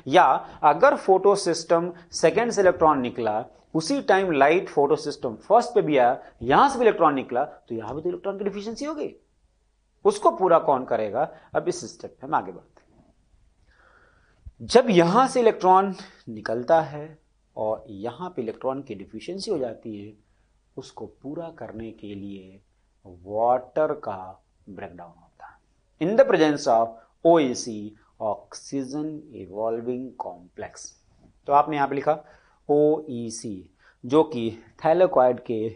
या अगर फोटो सिस्टम सेकेंड से इलेक्ट्रॉन निकला, उसी time light photo system first पे भी आया, यहां से भी इलेक्ट्रॉन निकला, तो यहां भी तो इलेक्ट्रॉन की डिफिशियंसी होगी। उसको पूरा कौन करेगा? अब इस स्टेप पे हम आगे बढ़ते हैं। जब यहां से इलेक्ट्रॉन निकलता है और यहां पे इलेक्ट्रॉन की डिफिशियंसी हो जाती है, उसको पूरा करने के लिए वाटर का ब्रेकडाउन होता है in the presence of OEC, oxygen evolving complex. तो आपने यहां पे लिखा OEC, जो कि थैलेकॉइड के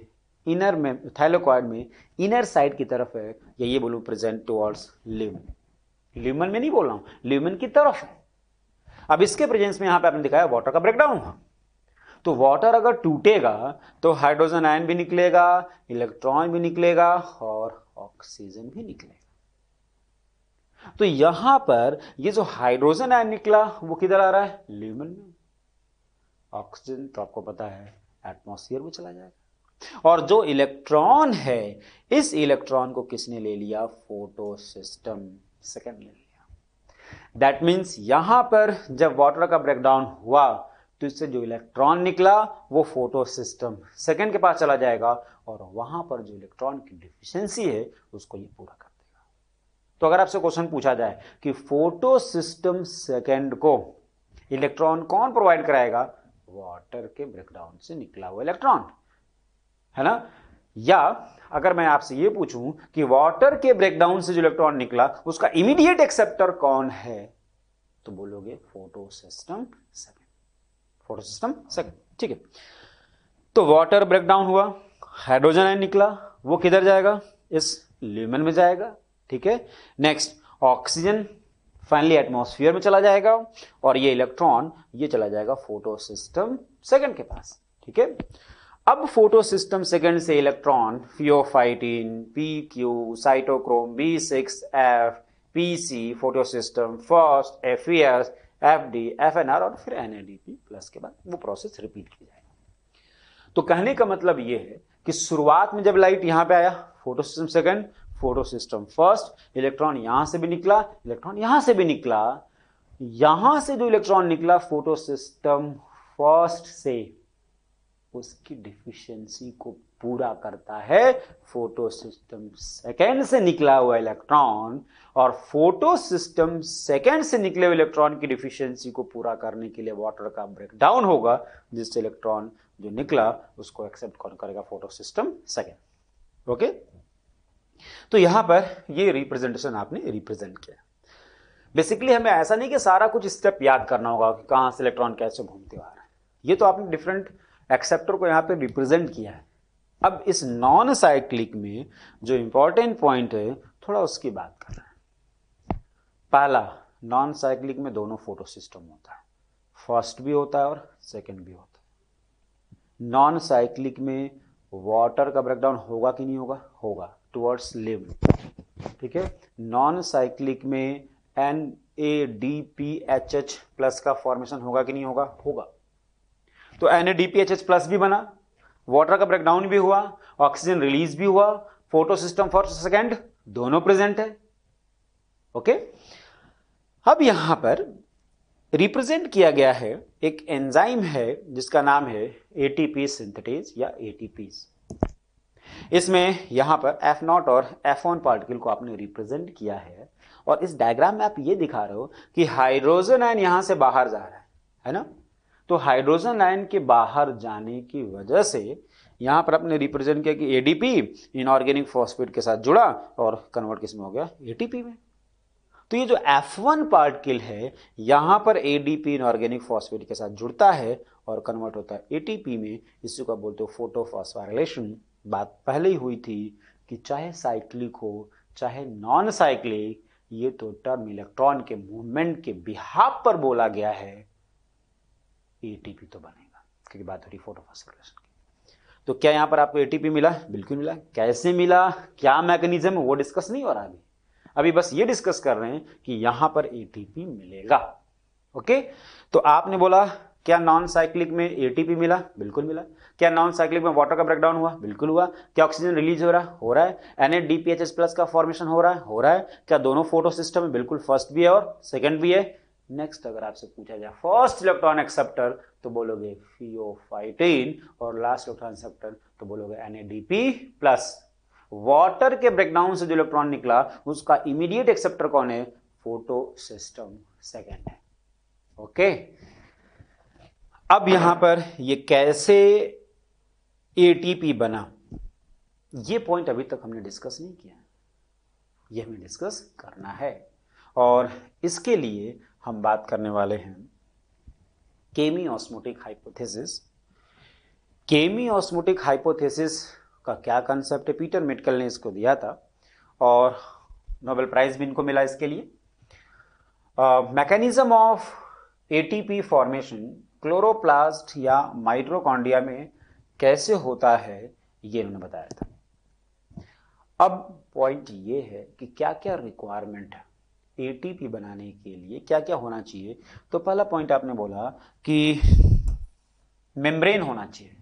थैलेकॉइड में इनर साइड की तरफ है, या ये बोलूं प्रेजेंट टुवर्ड्स ल्यूमेन। ल्यूमेन में नहीं बोल रहा हूं, ल्यूमेन की तरफ है। अब इसके प्रेजेंस में यहां पे आपने दिखाया वाटर का ब्रेकडाउन हुआ। तो वाटर अगर टूटेगा तो हाइड्रोजन आयन भी निकलेगा, इलेक्ट्रॉन भी निकलेगा और ऑक्सीजन भी निकलेगा। तो यहां पर ये जो हाइड्रोजन आयन निकला वो किधर आ रहा है? ल्यूमेन में। ऑक्सीजन तो आपको पता है एटमॉस्फेयर में चला जाएगा। और जो इलेक्ट्रॉन है, इस इलेक्ट्रॉन को किसने ले लिया? फोटो सिस्टम सेकेंड ले लिया। दैट मीन्स यहां पर जब वाटर का ब्रेकडाउन हुआ तो इससे जो इलेक्ट्रॉन निकला वो फोटो सिस्टम सेकेंड के पास चला जाएगा और वहां पर जो इलेक्ट्रॉन की डिफिशियंसी है उसको ये पूरा कर देगा। तो अगर आपसे क्वेश्चन पूछा जाए कि फोटो सिस्टम सेकेंड को इलेक्ट्रॉन कौन प्रोवाइड कराएगा? वाटर के ब्रेकडाउन से निकला हुआ इलेक्ट्रॉन, है ना। या अगर मैं आपसे ये पूछूं कि वाटर के ब्रेकडाउन से जो इलेक्ट्रॉन निकला उसका इमीडिएट एक्सेप्टर कौन है, तो बोलोगे photo system second. Photo system second, ठीक है। तो वाटर ब्रेकडाउन हुआ, हाइड्रोजन आयन निकला, वो किधर जाएगा? इस ल्यूमेन में जाएगा, ठीक है। नेक्स्ट ऑक्सीजन फाइनली एटमॉस्फेयर में चला जाएगा और ये इलेक्ट्रॉन ये चला जाएगा फोटो सिस्टम सेकेंड के पास, ठीक है। अब फोटो सिस्टम सेकेंड से electron pheophytin, PQ, cytochrome B6F, PC, photo system first, FES, FD, FNR और फिर NADP प्लस के बाद वो प्रोसेस रिपीट की जाएगी। तो कहने का मतलब ये है कि शुरुआत में जब लाइट यहां पे आया, photo system second, photo system first, electron यहां से भी निकला, इलेक्ट्रॉन यहां से भी निकला। यहां से जो इलेक्ट्रॉन निकला फोटो सिस्टम फर्स्ट से, उसकी डिफिशियंसी को पूरा करता है फोटो सिस्टम सेकेंड से निकला हुआ इलेक्ट्रॉन। और फोटो सिस्टम सेकेंड से निकले हुए इलेक्ट्रॉन की डिफिशियंसी को पूरा करने के लिए वाटर का ब्रेकडाउन होगा, जिससे इलेक्ट्रॉन जो निकला उसको एक्सेप्ट कौन करेगा? Photo system second. ओके, तो यहां पर ये रिप्रेजेंटेशन आपने रिप्रेजेंट किया। बेसिकली हमें ऐसा नहीं कि सारा कुछ स्टेप याद करना होगा कि कहां से इलेक्ट्रॉन कैसे घूमते आ रहा है, ये तो आपने डिफरेंट एक्सेप्टर को यहां पे रिप्रेजेंट किया है। अब इस नॉन साइक्लिक में जो इंपॉर्टेंट पॉइंट है थोड़ा उसकी बात कर रहे हैं। पहला, नॉन साइक्लिक में दोनों फोटो सिस्टम होता है, फर्स्ट भी होता है और सेकंड भी होता है। नॉन साइक्लिक में वाटर का ब्रेकडाउन होगा कि नहीं होगा? होगा, टुवर्ड्स लिम्ब, ठीक है। नॉन साइक्लिक में NADPHH प्लस का फॉर्मेशन होगा कि नहीं होगा? होगा। तो NADPHH प्लस भी बना, वाटर का ब्रेकडाउन भी हुआ, ऑक्सीजन रिलीज भी हुआ, फोटो सिस्टम फर्स्ट सेकेंड दोनों प्रेजेंट है। ओके, अब यहां पर रिप्रेजेंट किया गया है एक एंजाइम है जिसका नाम है ATP सिंथेटेज या ATPs। इसमें यहां पर F0 और F1 पार्टिकल को आपने रिप्रेजेंट किया है और इस डायग्राम में आप ये दिखा रहे हो कि हाइड्रोजन आयन यहां से बाहर जा रहा है ना। तो हाइड्रोजन आयन के बाहर जाने की वजह से यहां पर आपने रिप्रेजेंट किया कि ADP इनऑर्गेनिक फॉस्फेट के साथ जुड़ा और कन्वर्ट किसमें हो गया? ATP में। तो ये जो F1 पार्टिकल है यहां पर ADP इनऑर्गेनिक फॉस्फेट के साथ जुड़ता है और कन्वर्ट होता है ATP में, इसी को बोलते हो फोटोफॉस्फोराइलेशन। बात पहले ही हुई थी कि चाहे साइक्लिक हो चाहे नॉन साइक्लिक, ये तो टर्म इलेक्ट्रॉन के मूवमेंट के बिहाफ पर बोला गया है, ATP तो बनेगा, क्योंकि बात हो रही फोटोफॉस्फोराइलेशन की। तो क्या यहां पर आपको ATP मिला? बिल्कुल मिला। कैसे मिला, क्या मैकेनिज्म, वो डिस्कस नहीं हो रहा अभी बस ये डिस्कस कर रहे हैं कि यहां पर ATP मिलेगा। ओके, तो आपने बोला क्या नॉन साइक्लिक में ATP मिला? बिल्कुल मिला। क्या नॉन साइक्लिक में वाटर का ब्रेकडाउन हुआ? बिल्कुल हुआ। क्या ऑक्सीजन रिलीज हो रहा है? हो रहा है। NADPHS प्लस का फॉर्मेशन हो रहा है? हो रहा है। क्या दोनों फोटो सिस्टम में? बिल्कुल, फर्स्ट भी है और सेकंड भी है। नेक्स्ट, अगर आपसे पूछा जाए फर्स्ट इलेक्ट्रॉन एक्सेप्टर तो बोलोगे फियोफाइटिन और लास्ट इलेक्ट्रॉन एक्सेप्टर तो बोलोगे NADP प्लस। वाटर के ब्रेकडाउन से जो इलेक्ट्रॉन निकला उसका इमीडिएट एक्सेप्टर कौन है? फोटो सिस्टम सेकेंड है। ओके, अब यहां पर ये कैसे एटीपी बना, ये पॉइंट अभी तक हमने डिस्कस नहीं किया, ये हमें डिस्कस करना है। और इसके लिए हम बात करने वाले हैं केमी ऑस्मोटिक हाइपोथेसिस। केमी ऑस्मोटिक हाइपोथेसिस का क्या कंसेप्ट है, पीटर मेटकल ने इसको दिया था और नोबेल प्राइज भी इनको मिला इसके लिए। Mechanism of ATP formation chloroplast या माइटोकॉन्ड्रिया में कैसे होता है, ये उन्होंने बताया था। अब पॉइंट ये है कि क्या क्या रिक्वायरमेंट है एटीपी बनाने के लिए, क्या क्या होना चाहिए। तो पहला पॉइंट आपने बोला कि मेम्ब्रेन होना चाहिए।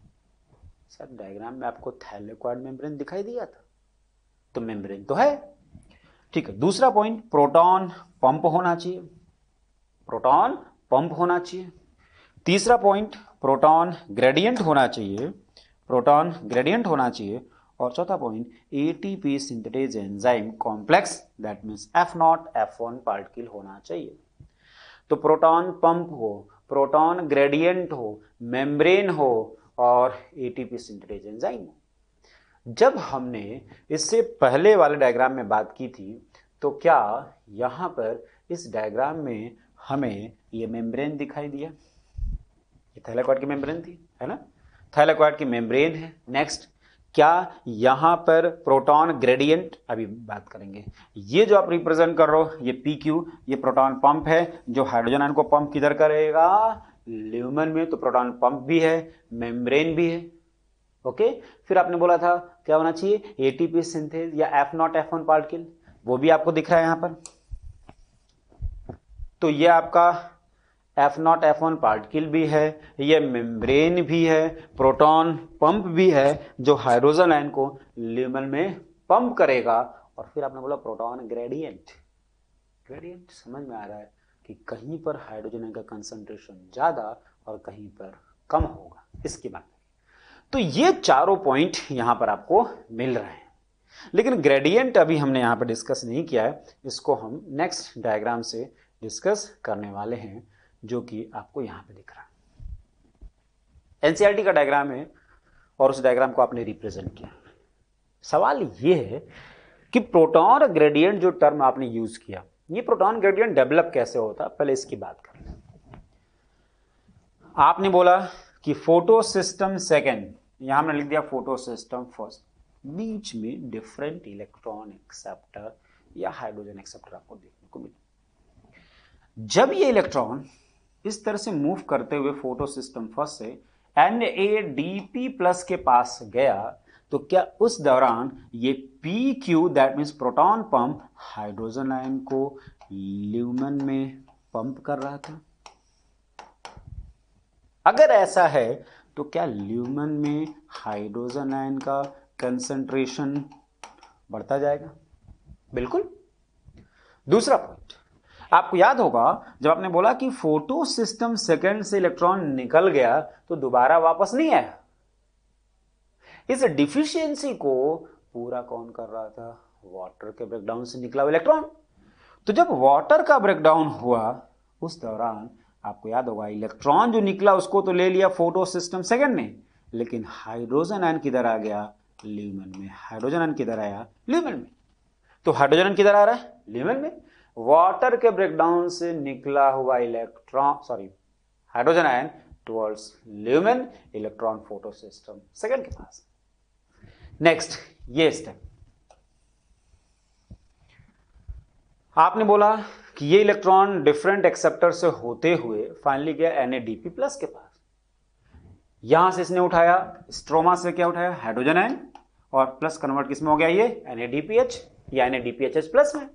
सर डायग्राम में आपको थैलेक्वाइड मेम्ब्रेन दिखाई दिया था, तो मेम्ब्रेन तो है, ठीक है। दूसरा पॉइंट प्रोटॉन पंप होना चाहिए, प्रोटॉन पंप होना चाहिए। तीसरा पॉइंट प्रोटॉन ग्रेडियंट होना चाहिए, प्रोटॉन ग्रेडियंट होना चाहिए। और चौथा point ATP synthetase enzyme complex that means F0 F1 particle होना चाहिए। तो प्रोटॉन पंप हो, प्रोटॉन ग्रेडियंट हो, मेम्ब्रेन हो और एटीपी सिंथेटेज एंजाइम हो। जब हमने इससे पहले वाले डायग्राम में बात की थी तो क्या यहां पर इस डायग्राम में हमें ये मेम्ब्रेन दिखाई दिया, ये थैलेक्वाइड की मेम्ब्रेन थी, है ना, थैलेक्वाइड की मेम्ब्रेन है। नेक्स्ट, क्या यहां पर प्रोटॉन ग्रेडियंट, अभी बात करेंगे, ये जो आप रिप्रेजेंट कर रहे हो ये PQ, ये प्रोटॉन पंप है जो हाइड्रोजन आयन को पंप किधर करेगा, ल्यूमन में। तो प्रोटॉन पंप भी है, मेम्ब्रेन भी है। ओके, फिर आपने बोला था क्या होना चाहिए, एटीपी सिंथेज या F0 F1 पार्टिकल, वो भी आपको दिख रहा है यहां पर। तो ये आपका F0 F1 पार्टिकल भी है, ये मेम्ब्रेन भी है, प्रोटॉन पंप भी है जो हाइड्रोजन आयन को ल्यूमन में पंप करेगा। और फिर आपने बोला प्रोटॉन ग्रेडियंट, ग्रेडियंट समझ में आ रहा है कि कहीं पर हाइड्रोजन आयन का कंसंट्रेशन ज्यादा और कहीं पर कम होगा, इसकी बात। तो ये चारों पॉइंट यहां पर आपको मिल रहे हैं, लेकिन ग्रेडियंट अभी हमने यहां पर डिस्कस नहीं किया है, इसको हम नेक्स्ट डायग्राम से डिस्कस करने वाले हैं, जो कि आपको यहां पे दिख रहा है। एनसीईआरटी का डायग्राम है और उस डायग्राम को आपने रिप्रेजेंट किया। सवाल यह है कि प्रोटॉन ग्रेडियंट जो टर्म आपने यूज किया, ये प्रोटॉन ग्रेडियंट डेवलप कैसे होता, पहले इसकी बात कर लें। आपने बोला कि फोटो सिस्टम सेकेंड, यहां हमने लिख दिया फोटो सिस्टम फर्स्ट, बीच में डिफरेंट इलेक्ट्रॉन एक्सेप्टर या हाइड्रोजन एक्सेप्टर आपको देखने को मिले। जब ये इलेक्ट्रॉन इस तरह से मूव करते हुए फोटो सिस्टम फर्स्ट से NADP प्लस के पास गया, तो क्या उस दौरान ये PQ that means proton pump hydrogen ion को ल्यूमन में पंप कर रहा था? अगर ऐसा है तो क्या ल्यूमन में हाइड्रोजन आयन का कंसंट्रेशन बढ़ता जाएगा? बिल्कुल। दूसरा पॉइंट आपको याद होगा, जब आपने बोला कि फोटो सिस्टम सेकेंड से इलेक्ट्रॉन निकल गया तो दोबारा वापस नहीं आया। इस डिफिशियंसी को पूरा कौन कर रहा था? वाटर के ब्रेकडाउन से निकला हुआ इलेक्ट्रॉन। तो जब वाटर का ब्रेकडाउन हुआ उस दौरान आपको याद होगा इलेक्ट्रॉन जो निकला उसको तो ले लिया फोटो सिस्टम सेकेंड ने, लेकिन हाइड्रोजन आयन किधर आ गया? ल्यूमन में। हाइड्रोजन आयन किधर आया? ल्यूमन में। तो हाइड्रोजन आयन किधर आ रहा है? ल्यूमन में। वाटर के ब्रेकडाउन से निकला हुआ electron hydrogen ion towards lumen, electron photo system second के पास। नेक्स्ट ये स्टेप आपने बोला कि ये इलेक्ट्रॉन डिफरेंट एक्सेप्टर से होते हुए फाइनली गया NADP प्लस के पास। यहां से इसने उठाया स्ट्रोमा से क्या उठाया? हाइड्रोजन आयन, और प्लस कन्वर्ट किसमें हो गया? ये NADPH या NADPHH प्लस में।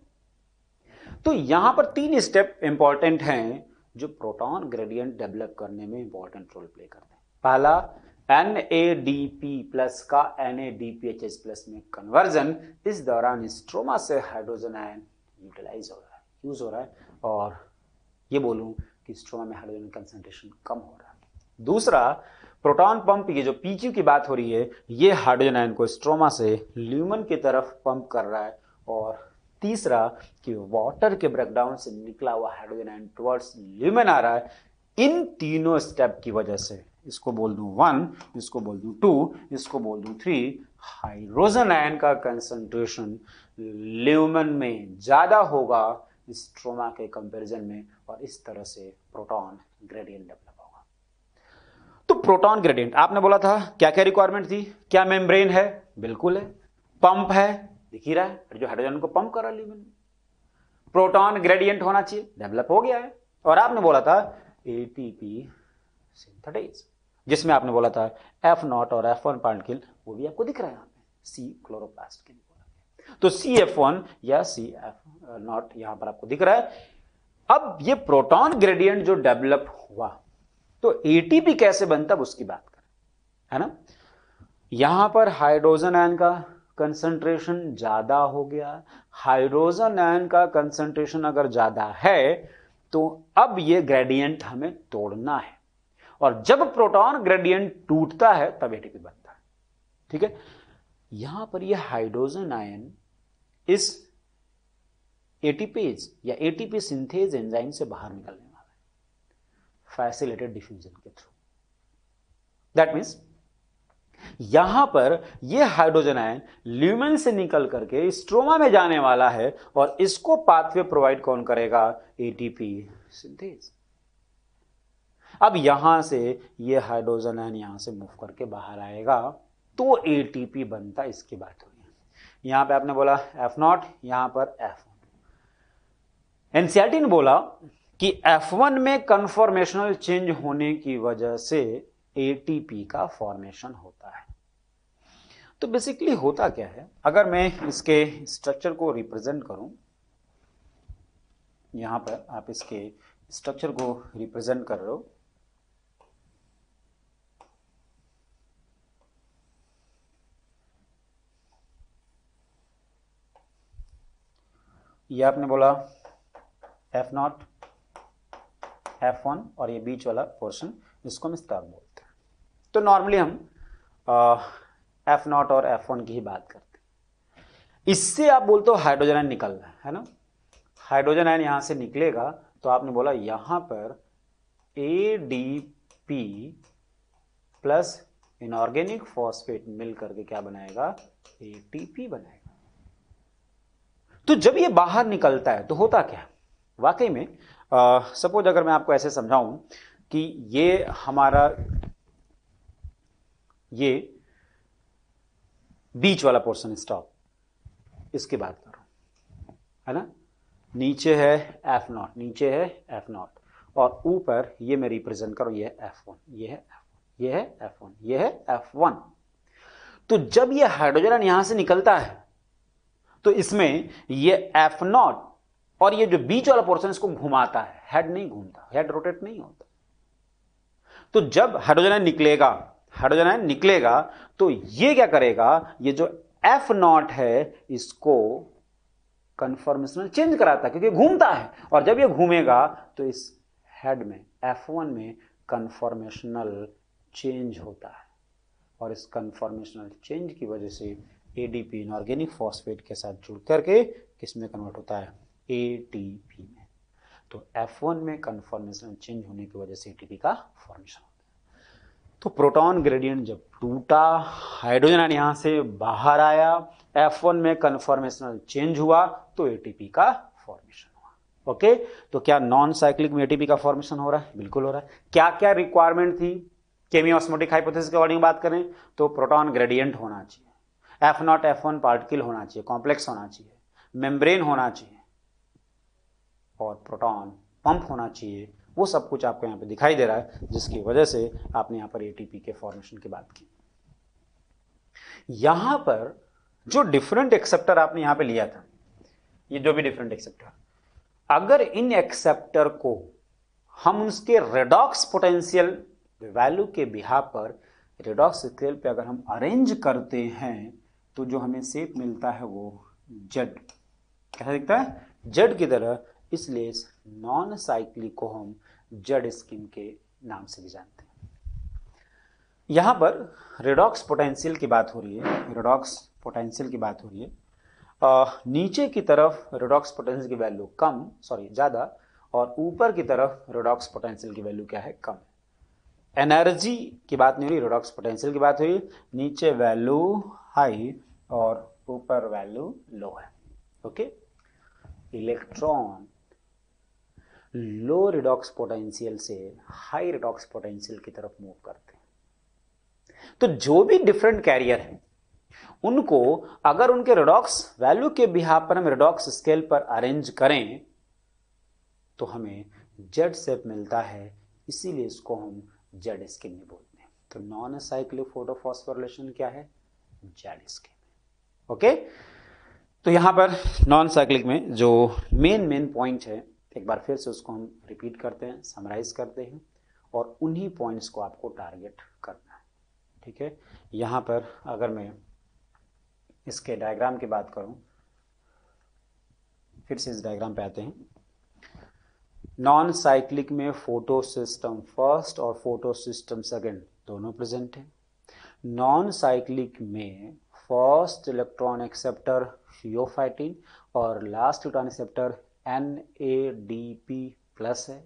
तो यहां पर 3 स्टेप इंपॉर्टेंट हैं जो प्रोटॉन ग्रेडियंट डेवलप करने में इंपॉर्टेंट रोल प्ले करते हैं। पहला, NADP प्लस का NADPHH प्लस में कन्वर्जन, इस दौरान स्ट्रोमा से हाइड्रोजन आयन यूटिलाइज हो रहा है, यूज हो रहा है, और ये बोलूं कि स्ट्रोमा में हाइड्रोजन कंसंट्रेशन कम हो रहा है। दूसरा, प्रोटॉन पंप, ये जो PQ की बात हो रही है, ये हाइड्रोजन आयन को स्ट्रोमा से ल्यूमन की तरफ पंप कर रहा है, और तीसरा कि वाटर के ब्रेकडाउन से निकला हुआ हाइड्रोजन आयन टुवर्ड्स ल्यूमेन आ रहा है। इन तीनों स्टेप की वजह से, इसको बोल दूं 1, इसको बोल दूं 2, इसको बोल दूं 3, हाइड्रोजन आयन का कंसंट्रेशन ल्यूमेन में ज्यादा होगा स्ट्रोमा के कंपैरिजन में, और इस तरह से प्रोटॉन ग्रेडियंट डेवलप होगा। तो प्रोटॉन ग्रेडियंट आपने बोला था क्या क्या रिक्वायरमेंट थी? क्या मेम्ब्रेन है? बिल्कुल है। पंप है, दिख ही रहा है, जो हाइड्रोजन को पंप कर रहा है ल्यूमेन। प्रोटॉन ग्रेडियंट होना चाहिए, डेवलप हो गया है। और आपने बोला था एटीपी सिंथेटाइज, जिसमें आपने बोला था F0 और F1 पार्टिकल, वो भी आपको दिख रहा है यहां पे, सी क्लोरोप्लास्ट के लिए बोला गया। तो CF1 या CF0 यहां पर आपको दिख रहा है। अब ये प्रोटॉन ग्रेडियंट जो डेवलप हुआ, तो एटीपी कैसे बनता है उसकी बात करें, है ना। यहां पर हाइड्रोजन आयन का कंसंट्रेशन ज्यादा हो गया। हाइड्रोजन आयन का कंसंट्रेशन अगर ज्यादा है तो अब ये ग्रेडियंट हमें तोड़ना है, और जब प्रोटॉन ग्रेडियंट टूटता है तब एटीपी बनता है। ठीक है, यहां पर ये हाइड्रोजन आयन इस एटीपेज या एटीपी सिंथेज एंजाइम से बाहर निकलने वाला है फैसिलिटेटेड डिफ्यूजन के थ्रू। दैट मीन्स यहां पर यह हाइड्रोजन आयन ल्यूमेन से निकल करके स्ट्रोमा में जाने वाला है, और इसको पाथवे प्रोवाइड कौन करेगा? ATP synthase. अब यहां से यह हाइड्रोजन आयन यहां से मूव करके बाहर आएगा तो एटीपी बनता, इसकी बात हुई है। यहां पे आपने बोला F0, यहां पर F1। एनसीईआरटी ने बोला कि F1 में कन्फॉर्मेशनल चेंज होने की वजह से एटीपी का फॉर्मेशन होता है। तो बेसिकली होता क्या है, अगर मैं इसके स्ट्रक्चर को रिप्रेजेंट करूं, यहां पर आप इसके स्ट्रक्चर को रिप्रेजेंट कर रहे हो, ये आपने बोला F0, F1 और ये बीच वाला पोर्शन, इसको हम स्टॉक बोलते हैं। तो नॉर्मली हम F0 और F1 की ही बात करते हैं। इससे आप बोलते हो हाइड्रोजन आयन निकल रहा है ना। हाइड्रोजन आयन यहां से निकलेगा तो आपने बोला यहां पर ADP प्लस इनऑर्गेनिक फॉस्फेट मिल करके क्या बनाएगा? ATP बनाएगा। तो जब ये बाहर निकलता है तो होता क्या है वाकई में? सपोज अगर मैं आपको ऐसे समझाऊं कि ये हमारा ये बीच वाला पोर्शन स्टॉप, इसकी बात कर रहा हूं, है ना। नीचे है F0, नीचे है F0, और ऊपर ये मैं रिप्रेजेंट करूं, ये है F1, ये है F1, ये है F1, ये है F1। तो जब ये हाइड्रोजन यहां से निकलता है तो इसमें ये F0 और ये जो बीच वाला पोर्शन इसको घुमाता है, हेड नहीं घूमता, हेड रोटेट नहीं होता। तो जब हाइड्रोजन निकलेगा तो ये क्या करेगा? ये जो F0 है इसको कन्फॉर्मेशनल चेंज कराता है, क्योंकि घूमता है, और जब ये घूमेगा तो इस हेड में F1 में कन्फॉर्मेशनल चेंज होता है, और इस कन्फॉर्मेशनल चेंज की वजह से एडीपी इनऑर्गेनिक फॉस्फेट के साथ जुड़ करके किस में कन्वर्ट होता है? एटीपी में। तो F1 में कन्फॉर्मेशनल चेंज होने की वजह से एटीपी का फॉर्मेशन होता है। तो प्रोटॉन ग्रेडियंट जब टूटा, हाइड्रोजन आयन यहां से बाहर आया, F1 में कन्फॉर्मेशनल चेंज हुआ तो एटीपी का फॉर्मेशन हुआ। ओके, तो क्या नॉन साइक्लिक में एटीपी का फॉर्मेशन हो रहा है? बिल्कुल हो रहा है। क्या क्या रिक्वायरमेंट थी? केमियोस्मोटिक हाइपोथेसिस के अकॉर्डिंग बात करें तो प्रोटॉन ग्रेडियंट होना चाहिए, F0 F1 पार्टिकल होना चाहिए, कॉम्प्लेक्स होना चाहिए, मेम्ब्रेन होना चाहिए, और प्रोटॉन पंप होना चाहिए। वो सब कुछ आपको यहां पे दिखाई दे रहा है, जिसकी वजह से आपने यहां पर एटीपी के फॉर्मेशन की बात की। यहां पर जो डिफरेंट एक्सेप्टर आपने यहां पे लिया था, ये जो भी डिफरेंट एक्सेप्टर, अगर इन एक्सेप्टर को हम उसके रेडॉक्स पोटेंशियल वैल्यू के बिहाफ पर रेडॉक्स स्केल पे अगर हम अरेंज करते हैं तो जो हमें शेप मिलता है वो जेड, कैसा दिखता है? जेड की तरह। इसलिए इस नॉन साइक्लिक को हम जेड स्कीम के नाम से भी जानते हैं। यहां पर रेडॉक्स पोटेंशियल की बात हो रही है, रेडॉक्स पोटेंशियल की बात हो रही है। नीचे की तरफ रेडॉक्स पोटेंशियल की वैल्यू कम, सॉरी ज्यादा, और ऊपर की तरफ रेडॉक्स पोटेंशियल की वैल्यू क्या है, कम। एनर्जी की बात नहीं हो रही, रेडॉक्स पोटेंशियल की बात हुई। नीचे वैल्यू हाई और ऊपर वैल्यू लो है। ओके, इलेक्ट्रॉन लो रिडॉक्स पोटेंशियल से हाई रिडॉक्स पोटेंशियल की तरफ मूव करते हैं। तो जो भी डिफरेंट कैरियर है उनको अगर उनके रिडॉक्स वैल्यू के बिहाफ पर हम रिडॉक्स स्केल पर अरेंज करें तो हमें जेड शेप मिलता है, इसीलिए इसको हम जेड स्केल में बोलते हैं। तो नॉन साइक्लिक फोटोफॉस्फोरिलेशन क्या है, जेड स्केल। ओके, तो यहां पर नॉन साइक्लिक में जो मेन पॉइंट है, एक बार फिर से उसको हम रिपीट करते हैं, समराइज करते हैं, और उन्हीं पॉइंट्स को आपको टारगेट करना है। ठीक है, यहां पर अगर मैं इसके डायग्राम की बात करूं, फिर से इस डायग्राम पे आते हैं। नॉन साइक्लिक में फोटो सिस्टम फर्स्ट और फोटो सिस्टम सेकेंड दोनों प्रेजेंट है। नॉन साइक्लिक में फर्स्ट इलेक्ट्रॉन एक्सेप्टर थियोफाइटिन और last electron acceptor NADP plus है।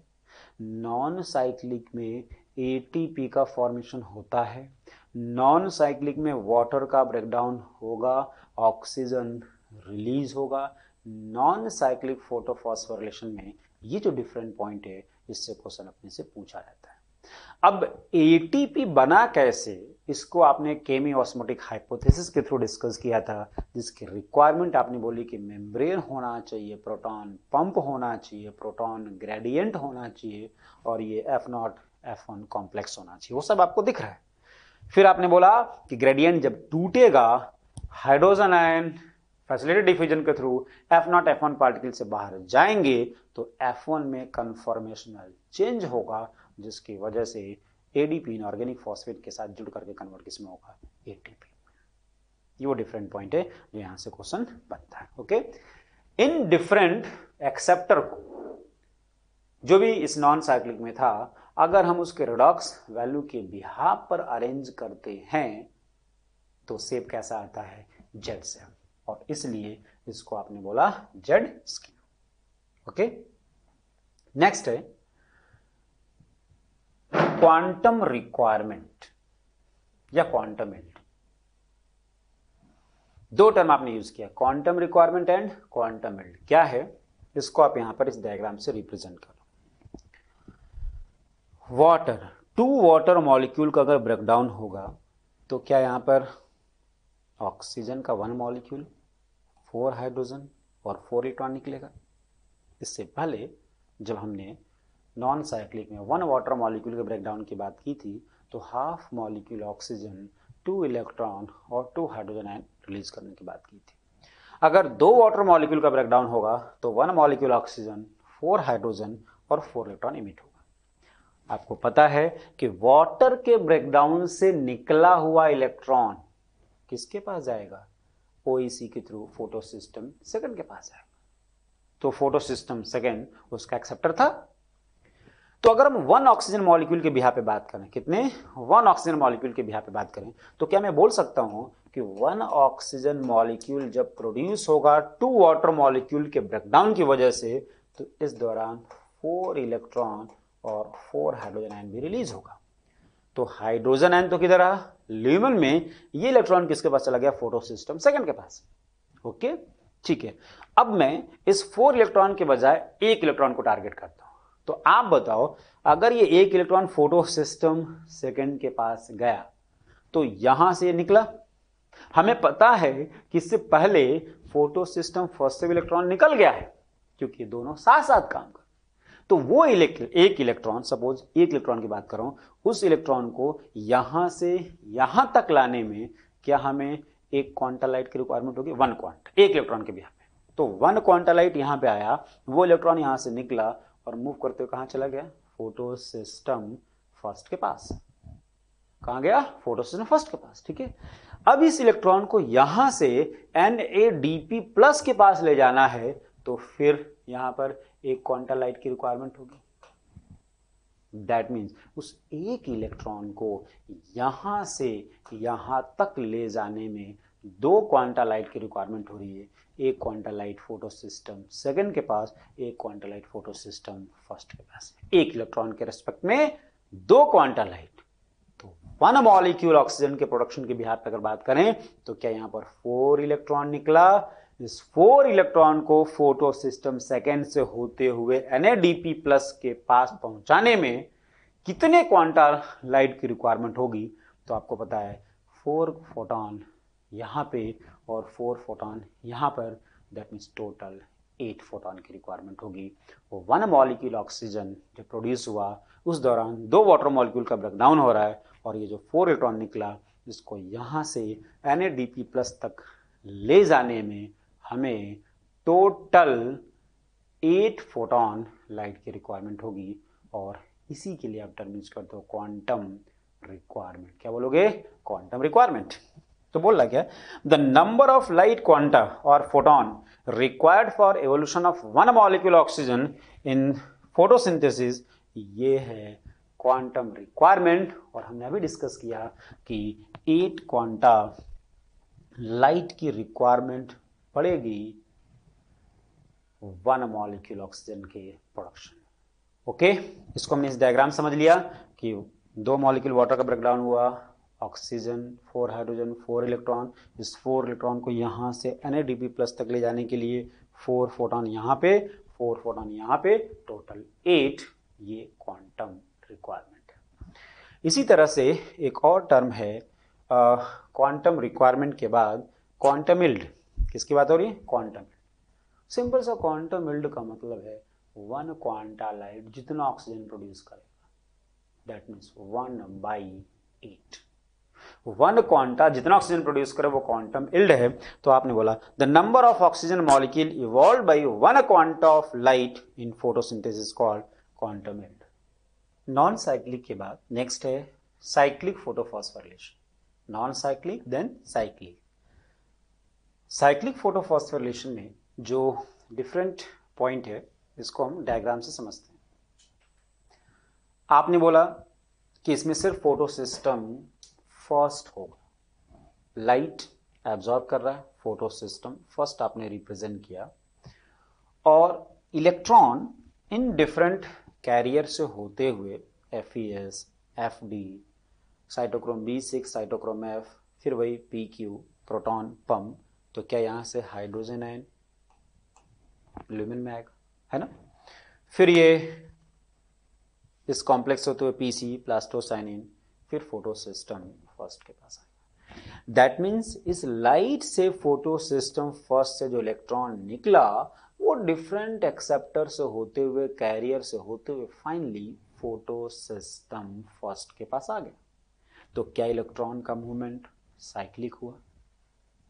नॉन साइक्लिक में ATP का फॉर्मेशन होता है। नॉन साइक्लिक में वाटर का ब्रेकडाउन होगा, ऑक्सीजन रिलीज होगा। नॉन साइक्लिक फोटोफॉस्फोरिलेशन में ये जो डिफरेंट पॉइंट है, इससे क्वेश्चन अपने से पूछा रहता है। अब ATP बना कैसे, इसको आपने केमी ऑस्मोटिक हाइपोथेसिस के थ्रू डिस्कस किया था, जिसकी रिक्वायरमेंट आपने बोली कि मेम्ब्रेन होना चाहिए, प्रोटॉन पंप होना चाहिए, प्रोटॉन ग्रेडियंट होना चाहिए, और ये F0 F1 कॉम्प्लेक्स होना चाहिए। वो सब आपको दिख रहा है। फिर आपने बोला कि ग्रेडियंट जब टूटेगा, हाइड्रोजन आयन फैसिलिटेड डिफ्यूजन के थ्रू F0 F1 पार्टिकल से बाहर जाएंगे तो F1 में कन्फॉर्मेशनल चेंज होगा, जिसकी वजह से ADP इनऑर्गेनिक फॉस्फेट के साथ जुड़ करके कन्वर्ट किसमें होगा, ATP। ये वो डिफरेंट पॉइंट है जो यहां से क्वेश्चन बनता है। ओके, इन डिफरेंट एक्सेप्टर को जो भी इस नॉन साइक्लिक में था, अगर हम उसके रिडॉक्स वैल्यू के बिहाफ पर अरेंज करते हैं तो शेप कैसा आता है, जेड शेप, और इसलिए इसको आपने बोला जेड स्केल। ओके, नेक्स्ट है क्वांटम रिक्वायरमेंट या क्वांटम एल्ड। दो टर्म आपने यूज किया, quantum requirement and quantum yield. क्या है, इसको आप यहां पर इस डायग्राम से रिप्रेजेंट करो। वाटर, 2 वाटर मॉलिक्यूल का अगर ब्रेकडाउन होगा तो क्या यहां पर ऑक्सीजन का 1 मॉलिक्यूल, 4 हाइड्रोजन और 4 इलेक्ट्रॉन निकलेगा। इससे पहले जब हमने नॉन साइक्लिक में 1 वाटर मॉलिक्यूल के ब्रेकडाउन की बात की थी तो हाफ मॉलिक्यूल ऑक्सीजन, 2 इलेक्ट्रॉन और 2 हाइड्रोजन आयन रिलीज करने की बात की थी। अगर 2 वाटर मॉलिक्यूल का ब्रेकडाउन होगा तो 1 मॉलिक्यूल ऑक्सीजन, 4 हाइड्रोजन और 4 इलेक्ट्रॉन इमिट होगा। आपको पता है कि वाटर के ब्रेकडाउन से निकला हुआ इलेक्ट्रॉन किसके पास जाएगा, OEC के थ्रू फोटो सिस्टम सेकंड के पास जाएगा। तो फोटो सिस्टम सेकंड उसका एक्सेप्टर था। तो अगर हम 1 ऑक्सीजन मॉलिक्यूल के बिहाफ पे बात करें, कितने, 1 ऑक्सीजन मॉलिक्यूल के बिहाफ पे बात करें, तो क्या मैं बोल सकता हूं कि 1 ऑक्सीजन मॉलिक्यूल जब प्रोड्यूस होगा 2 वाटर मॉलिक्यूल के ब्रेकडाउन की वजह से, तो इस दौरान 4 इलेक्ट्रॉन और 4 हाइड्रोजन आयन भी रिलीज होगा। तो हाइड्रोजन आयन तो किधर रहा, ल्यूमेन में, ये इलेक्ट्रॉन किसके पास चला गया, फोटो सिस्टम सेकंड के पास। ओके, ठीक है। अब मैं इस 4 इलेक्ट्रॉन के बजाय 1 इलेक्ट्रॉन को टारगेट करता हूं। तो आप बताओ, अगर ये 1 इलेक्ट्रॉन फोटो सिस्टम सेकंड के पास गया तो यहां से निकला, हमें पता है कि इससे पहले फोटो सिस्टम फर्स्ट से इलेक्ट्रॉन निकल गया है, क्योंकि दोनों साथ साथ काम कर। तो वो एक इलेक्ट्रॉन, सपोज 1 इलेक्ट्रॉन की बात कर रहा हूं, उस इलेक्ट्रॉन को यहां से यहां तक लाने में क्या हमें एक क्वांटालाइट की रिक्वायरमेंट होगी, 1 क्वांट, 1 इलेक्ट्रॉन के बिहाफ पे। तो 1 क्वांटालाइट यहां पे आया, वो इलेक्ट्रॉन यहां से निकला और मूव करते हुए कहां चला गया, फोटो सिस्टम फर्स्ट के पास। कहां गया, फोटो सिस्टम फर्स्ट के पास। ठीक है, अब इस इलेक्ट्रॉन को यहां से NADP प्लस के पास ले जाना है, तो फिर यहां पर एक क्वांटालाइट की रिक्वायरमेंट होगी। दैट मीन्स उस एक इलेक्ट्रॉन को यहां से यहां तक ले जाने में दो क्वांटा लाइट की रिक्वायरमेंट हो रही है, एक quanta light photo system second के पास, एक quanta light photo system first के पास, एक इलेक्ट्रॉन के रेस्पेक्ट में दो क्वांटा लाइट। तो वन मॉलिक्यूल ऑक्सीजन के प्रोडक्शन के बिहार पर अगर बात करें तो क्या यहां पर 4 इलेक्ट्रॉन निकला। इस 4 इलेक्ट्रॉन को फोटो सिस्टम सेकेंड से होते हुए NADP प्लस के पास पहुंचाने में कितने क्वांटा लाइट की रिक्वायरमेंट होगी। तो आपको पता है 4 फोटॉन यहां पे और 4 फोटॉन यहां पर, दैट मीन्स टोटल 8 फोटॉन की रिक्वायरमेंट होगी। वो 1 मॉलिक्यूल ऑक्सीजन जो प्रोड्यूस हुआ उस दौरान 2 वाटर मॉलिक्यूल का ब्रेकडाउन हो रहा है और ये जो 4 इलेक्ट्रॉन निकला इसको यहां से NADP प्लस तक ले जाने में हमें टोटल 8 फोटॉन लाइट की रिक्वायरमेंट होगी और इसी के लिए आप टर्म यूज करते हो क्वांटम रिक्वायरमेंट। क्या बोलोगे? Quantum requirement. तो बोल रहा क्या, the number of light quanta और photon required for evolution of 1 molecule oxygen in photosynthesis, ये है क्वांटम रिक्वायरमेंट। और हमने अभी डिस्कस किया कि 8 क्वांटा लाइट की रिक्वायरमेंट पड़ेगी 1 मॉलिक्यूल ऑक्सीजन के प्रोडक्शन। ओके, इसको हमने इस डायग्राम समझ लिया कि 2 मॉलिक्यूल वाटर का ब्रेकडाउन हुआ, ऑक्सीजन 4 हाइड्रोजन 4 इलेक्ट्रॉन, इस 4 इलेक्ट्रॉन को यहां से NADP प्लस तक ले जाने के लिए 4 फोटॉन यहां पे, 4 फोटॉन यहां पे, टोटल 8, ये क्वांटम रिक्वायरमेंट है। इसी तरह से एक और टर्म है क्वांटम रिक्वायरमेंट के बाद क्वांटम यील्ड। किसकी बात हो रही है? क्वांटम। सिंपल सा क्वांटम यील्ड का मतलब है 1 क्वांटा लाइट जितना ऑक्सीजन प्रोड्यूस करेगा, दैट मीन्स 1/8। 1 क्वांटा जितना ऑक्सीजन प्रोड्यूस करे वो क्वांटम यील्ड है। तो आपने बोला the number of oxygen molecule evolve by 1 quanta of light in photosynthesis called quantum yield. Non cyclic के बाद नेक्स्ट है cyclic photophosphorylation. Non cyclic then cyclic. Cyclic photophosphorylation में जो डिफरेंट पॉइंट है इसको हम डायग्राम से समझते हैं। आपने बोला कि इसमें सिर्फ फोटो सिस्टम फर्स्ट होगा, लाइट एब्जॉर्ब कर रहा है, फोटो सिस्टम फर्स्ट आपने रिप्रेजेंट किया, और इलेक्ट्रॉन इन डिफरेंट कैरियर से होते हुए FeS, FD, cytochrome B6, cytochrome F, फिर वही PQ, प्रोटॉन पंप। तो क्या यहां से हाइड्रोजन आयन ल्यूमेन में आएगा, है ना। फिर ये इस कॉम्प्लेक्स होते हुए PC, प्लास्टोसाइनिन, फिर फोटो सिस्टम फर्स्ट के पास आएगा। दैट मीन्स इस लाइट से फोटो सिस्टम फर्स्ट से जो इलेक्ट्रॉन निकला वो डिफरेंट एक्सेप्टर से होते हुए, कैरियर से होते हुए फाइनली फोटो सिस्टम फर्स्ट के पास आ गया। तो क्या इलेक्ट्रॉन का मूवमेंट साइक्लिक हुआ,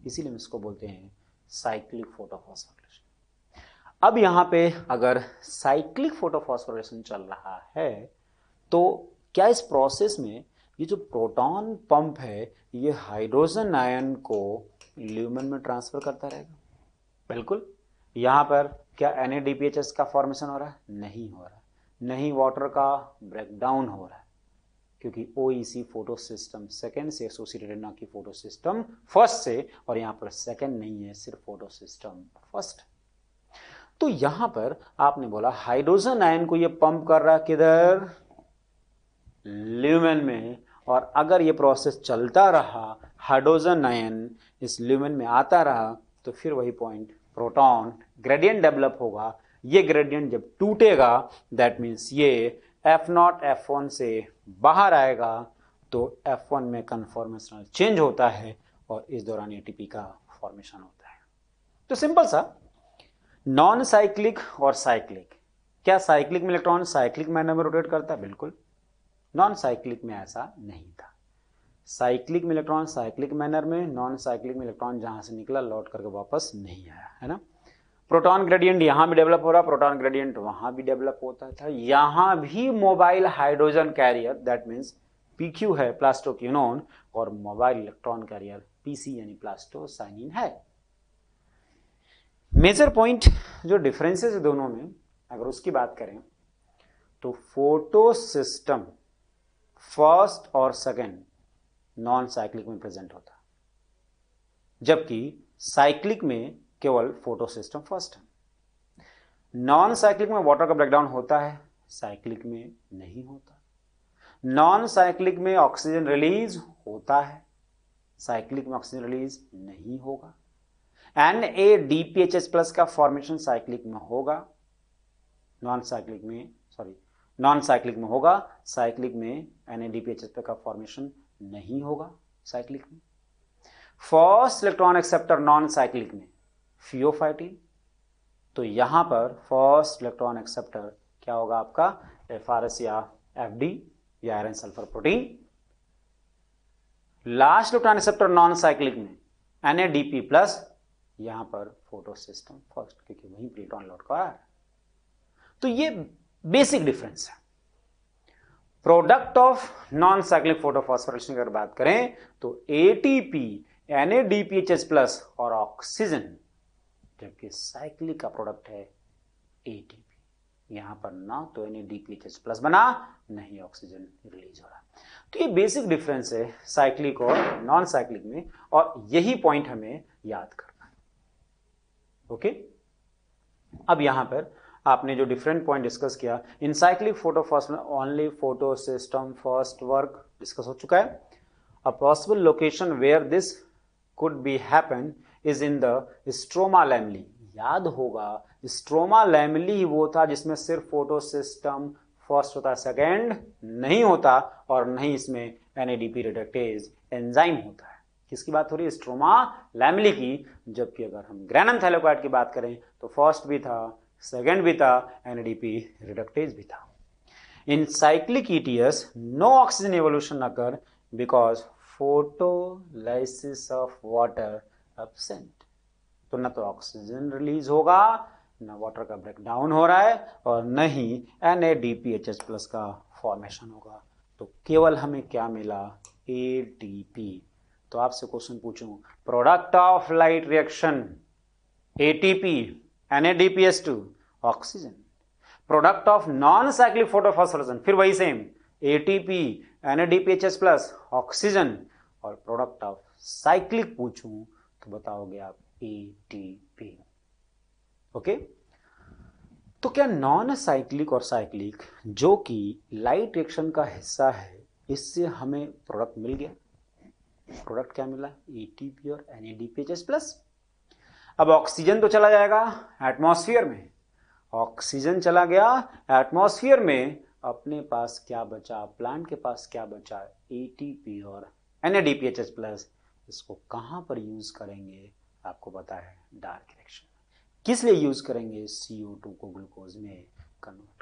इसीलिए हम इसको बोलते हैं साइक्लिक फोटोफॉस्फोरिलेशन। अब यहां पे अगर साइक्लिक फोटोफॉस्फोरिलेशन चल रहा है तो क्या इस प्रोसेस में ये जो प्रोटॉन पंप है ये हाइड्रोजन आयन को ल्यूमेन में ट्रांसफर करता रहेगा? बिल्कुल। यहां पर क्या NADPHS का फॉर्मेशन हो रहा है? नहीं हो रहा है। नहीं वाटर का ब्रेकडाउन हो रहा है, क्योंकि OEC फोटो सिस्टम सेकेंड से एसोसिएटेड है, ना कि फोटो सिस्टम फर्स्ट से। और यहां पर सेकेंड नहीं है, सिर्फ फोटो सिस्टम फर्स्ट। तो यहां पर आपने बोला हाइड्रोजन आयन को ये पंप कर रहा है किधर? ल्यूमेन में। और अगर ये प्रोसेस चलता रहा, हाइड्रोजन आयन इस ल्यूमेन में आता रहा, तो फिर वही पॉइंट प्रोटॉन ग्रेडियंट डेवलप होगा। ये ग्रेडियंट जब टूटेगा दैट मीन्स ये F0 F1 से बाहर आएगा, तो F1 में कन्फॉर्मेशनल चेंज होता है और इस दौरान ATP का फॉर्मेशन होता है। तो सिंपल सा नॉन साइक्लिक और साइक्लिक। क्या साइक्लिक में इलेक्ट्रॉन साइक्लिक मैनर में रोटेट करता है? बिल्कुल। नॉन साइक्लिक में ऐसा नहीं था। साइक्लिक में इलेक्ट्रॉन साइक्लिक मैनर में, नॉन साइक्लिक में इलेक्ट्रॉन जहां से निकला लौट करके वापस नहीं आया, है ना। प्रोटॉन ग्रेडियंट यहां भी डेवलप हो रहा, प्रोटॉन ग्रेडियंट वहां भी डेवलप होता था। यहां भी mobile hydrogen carrier that means PQ है, प्लास्टोक्विनोन, और मोबाइल इलेक्ट्रॉन कैरियर PC यानी प्लास्टोसाइनिन है। मेजर पॉइंट जो डिफरेंसेस है दोनों में, अगर उसकी बात करें तो फोटो सिस्टम फर्स्ट और सेकेंड नॉन साइक्लिक में प्रेजेंट होता, जबकि साइक्लिक में केवल फोटो सिस्टम फर्स्ट है। नॉन साइक्लिक में वाटर का ब्रेकडाउन होता है, साइक्लिक में नहीं होता। नॉन साइक्लिक में ऑक्सीजन रिलीज होता है, साइक्लिक में ऑक्सीजन रिलीज नहीं होगा। NADPHS+ का फॉर्मेशन साइक्लिक में होगा, नॉन साइक्लिक में होगा, साइक्लिक में NADPHS+ का फॉर्मेशन नहीं होगा साइक्लिक में। First electron acceptor non cyclic में थियोफाइटिन, तो यहां पर फर्स्ट इलेक्ट्रॉन एक्सेप्टर क्या होगा आपका, FRS या FD या iron sulphur protein. Last electron acceptor non cyclic में NADP+, यहां पर फोटो सिस्टम फर्स्ट, क्योंकि वहीं प्रोटॉन लौट कर आ रहा है। तो ये बेसिक डिफरेंस है। Product of non cyclic photophosphorylation की अगर बात करें तो ATP, NADPHS+ और ऑक्सीजन, जबकि साइक्लिक का प्रोडक्ट है ATP। यहां पर ना तो NADPHS+ बना, नहीं ऑक्सीजन रिलीज हो रहा। तो ये बेसिक डिफरेंस है साइक्लिक और नॉन साइक्लिक में, और यही पॉइंट हमें याद करना है। ओके, अब यहां पर आपने जो डिफरेंट पॉइंट डिस्कस किया, in cyclic photophosphorylation only photo system first work discuss हो चुका है। A possible location where this could be happen is in the stroma lamellae. याद होगा स्ट्रोमा लैमेली ही वो था जिसमें सिर्फ फोटो सिस्टम फर्स्ट होता, सेकेंड नहीं होता, और नहीं इसमें NADP रिडक्टेज एंजाइम होता है। किसकी बात हो रही है, स्ट्रोमा लैमेली की। जबकि अगर हम ग्रैनम थैलेकोइड की बात करें तो फर्स्ट भी था, सेकेंड भी था, NADP रिडक्टेज भी था। In cyclic ETS no oxygen evolution occur because photolysis of water absent. तो न तो ऑक्सीजन रिलीज होगा, न वाटर का ब्रेकडाउन हो रहा है, और न ही NADPHS+ का फॉर्मेशन होगा। तो केवल हमें क्या मिला, ATP। तो आपसे क्वेश्चन पूछूं, product of light reaction ATP, NADPH2, oxygen. Product of non cyclic photophosphorylation फिर वही सेम, ATP, NADPHS+, ऑक्सीजन। और प्रोडक्ट ऑफ साइक्लिक पूछूं तो बताओगे आप ATP। ओके, तो क्या नॉन साइक्लिक और साइक्लिक जो कि लाइट रिएक्शन का हिस्सा है, इससे हमें प्रोडक्ट मिल गया? प्रोडक्ट क्या मिला, ATP और NADPHS+। अब ऑक्सीजन तो चला जाएगा एटमॉस्फेयर में, ऑक्सीजन चला गया एटमॉस्फेयर में, अपने पास क्या बचा, प्लांट के पास क्या बचा, ATP और NADPHS+। इसको कहां पर यूज करेंगे, आपको पता है, डार्क रिएक्शन। किस लिए यूज करेंगे, CO2 को ग्लूकोज में कन्वर्ट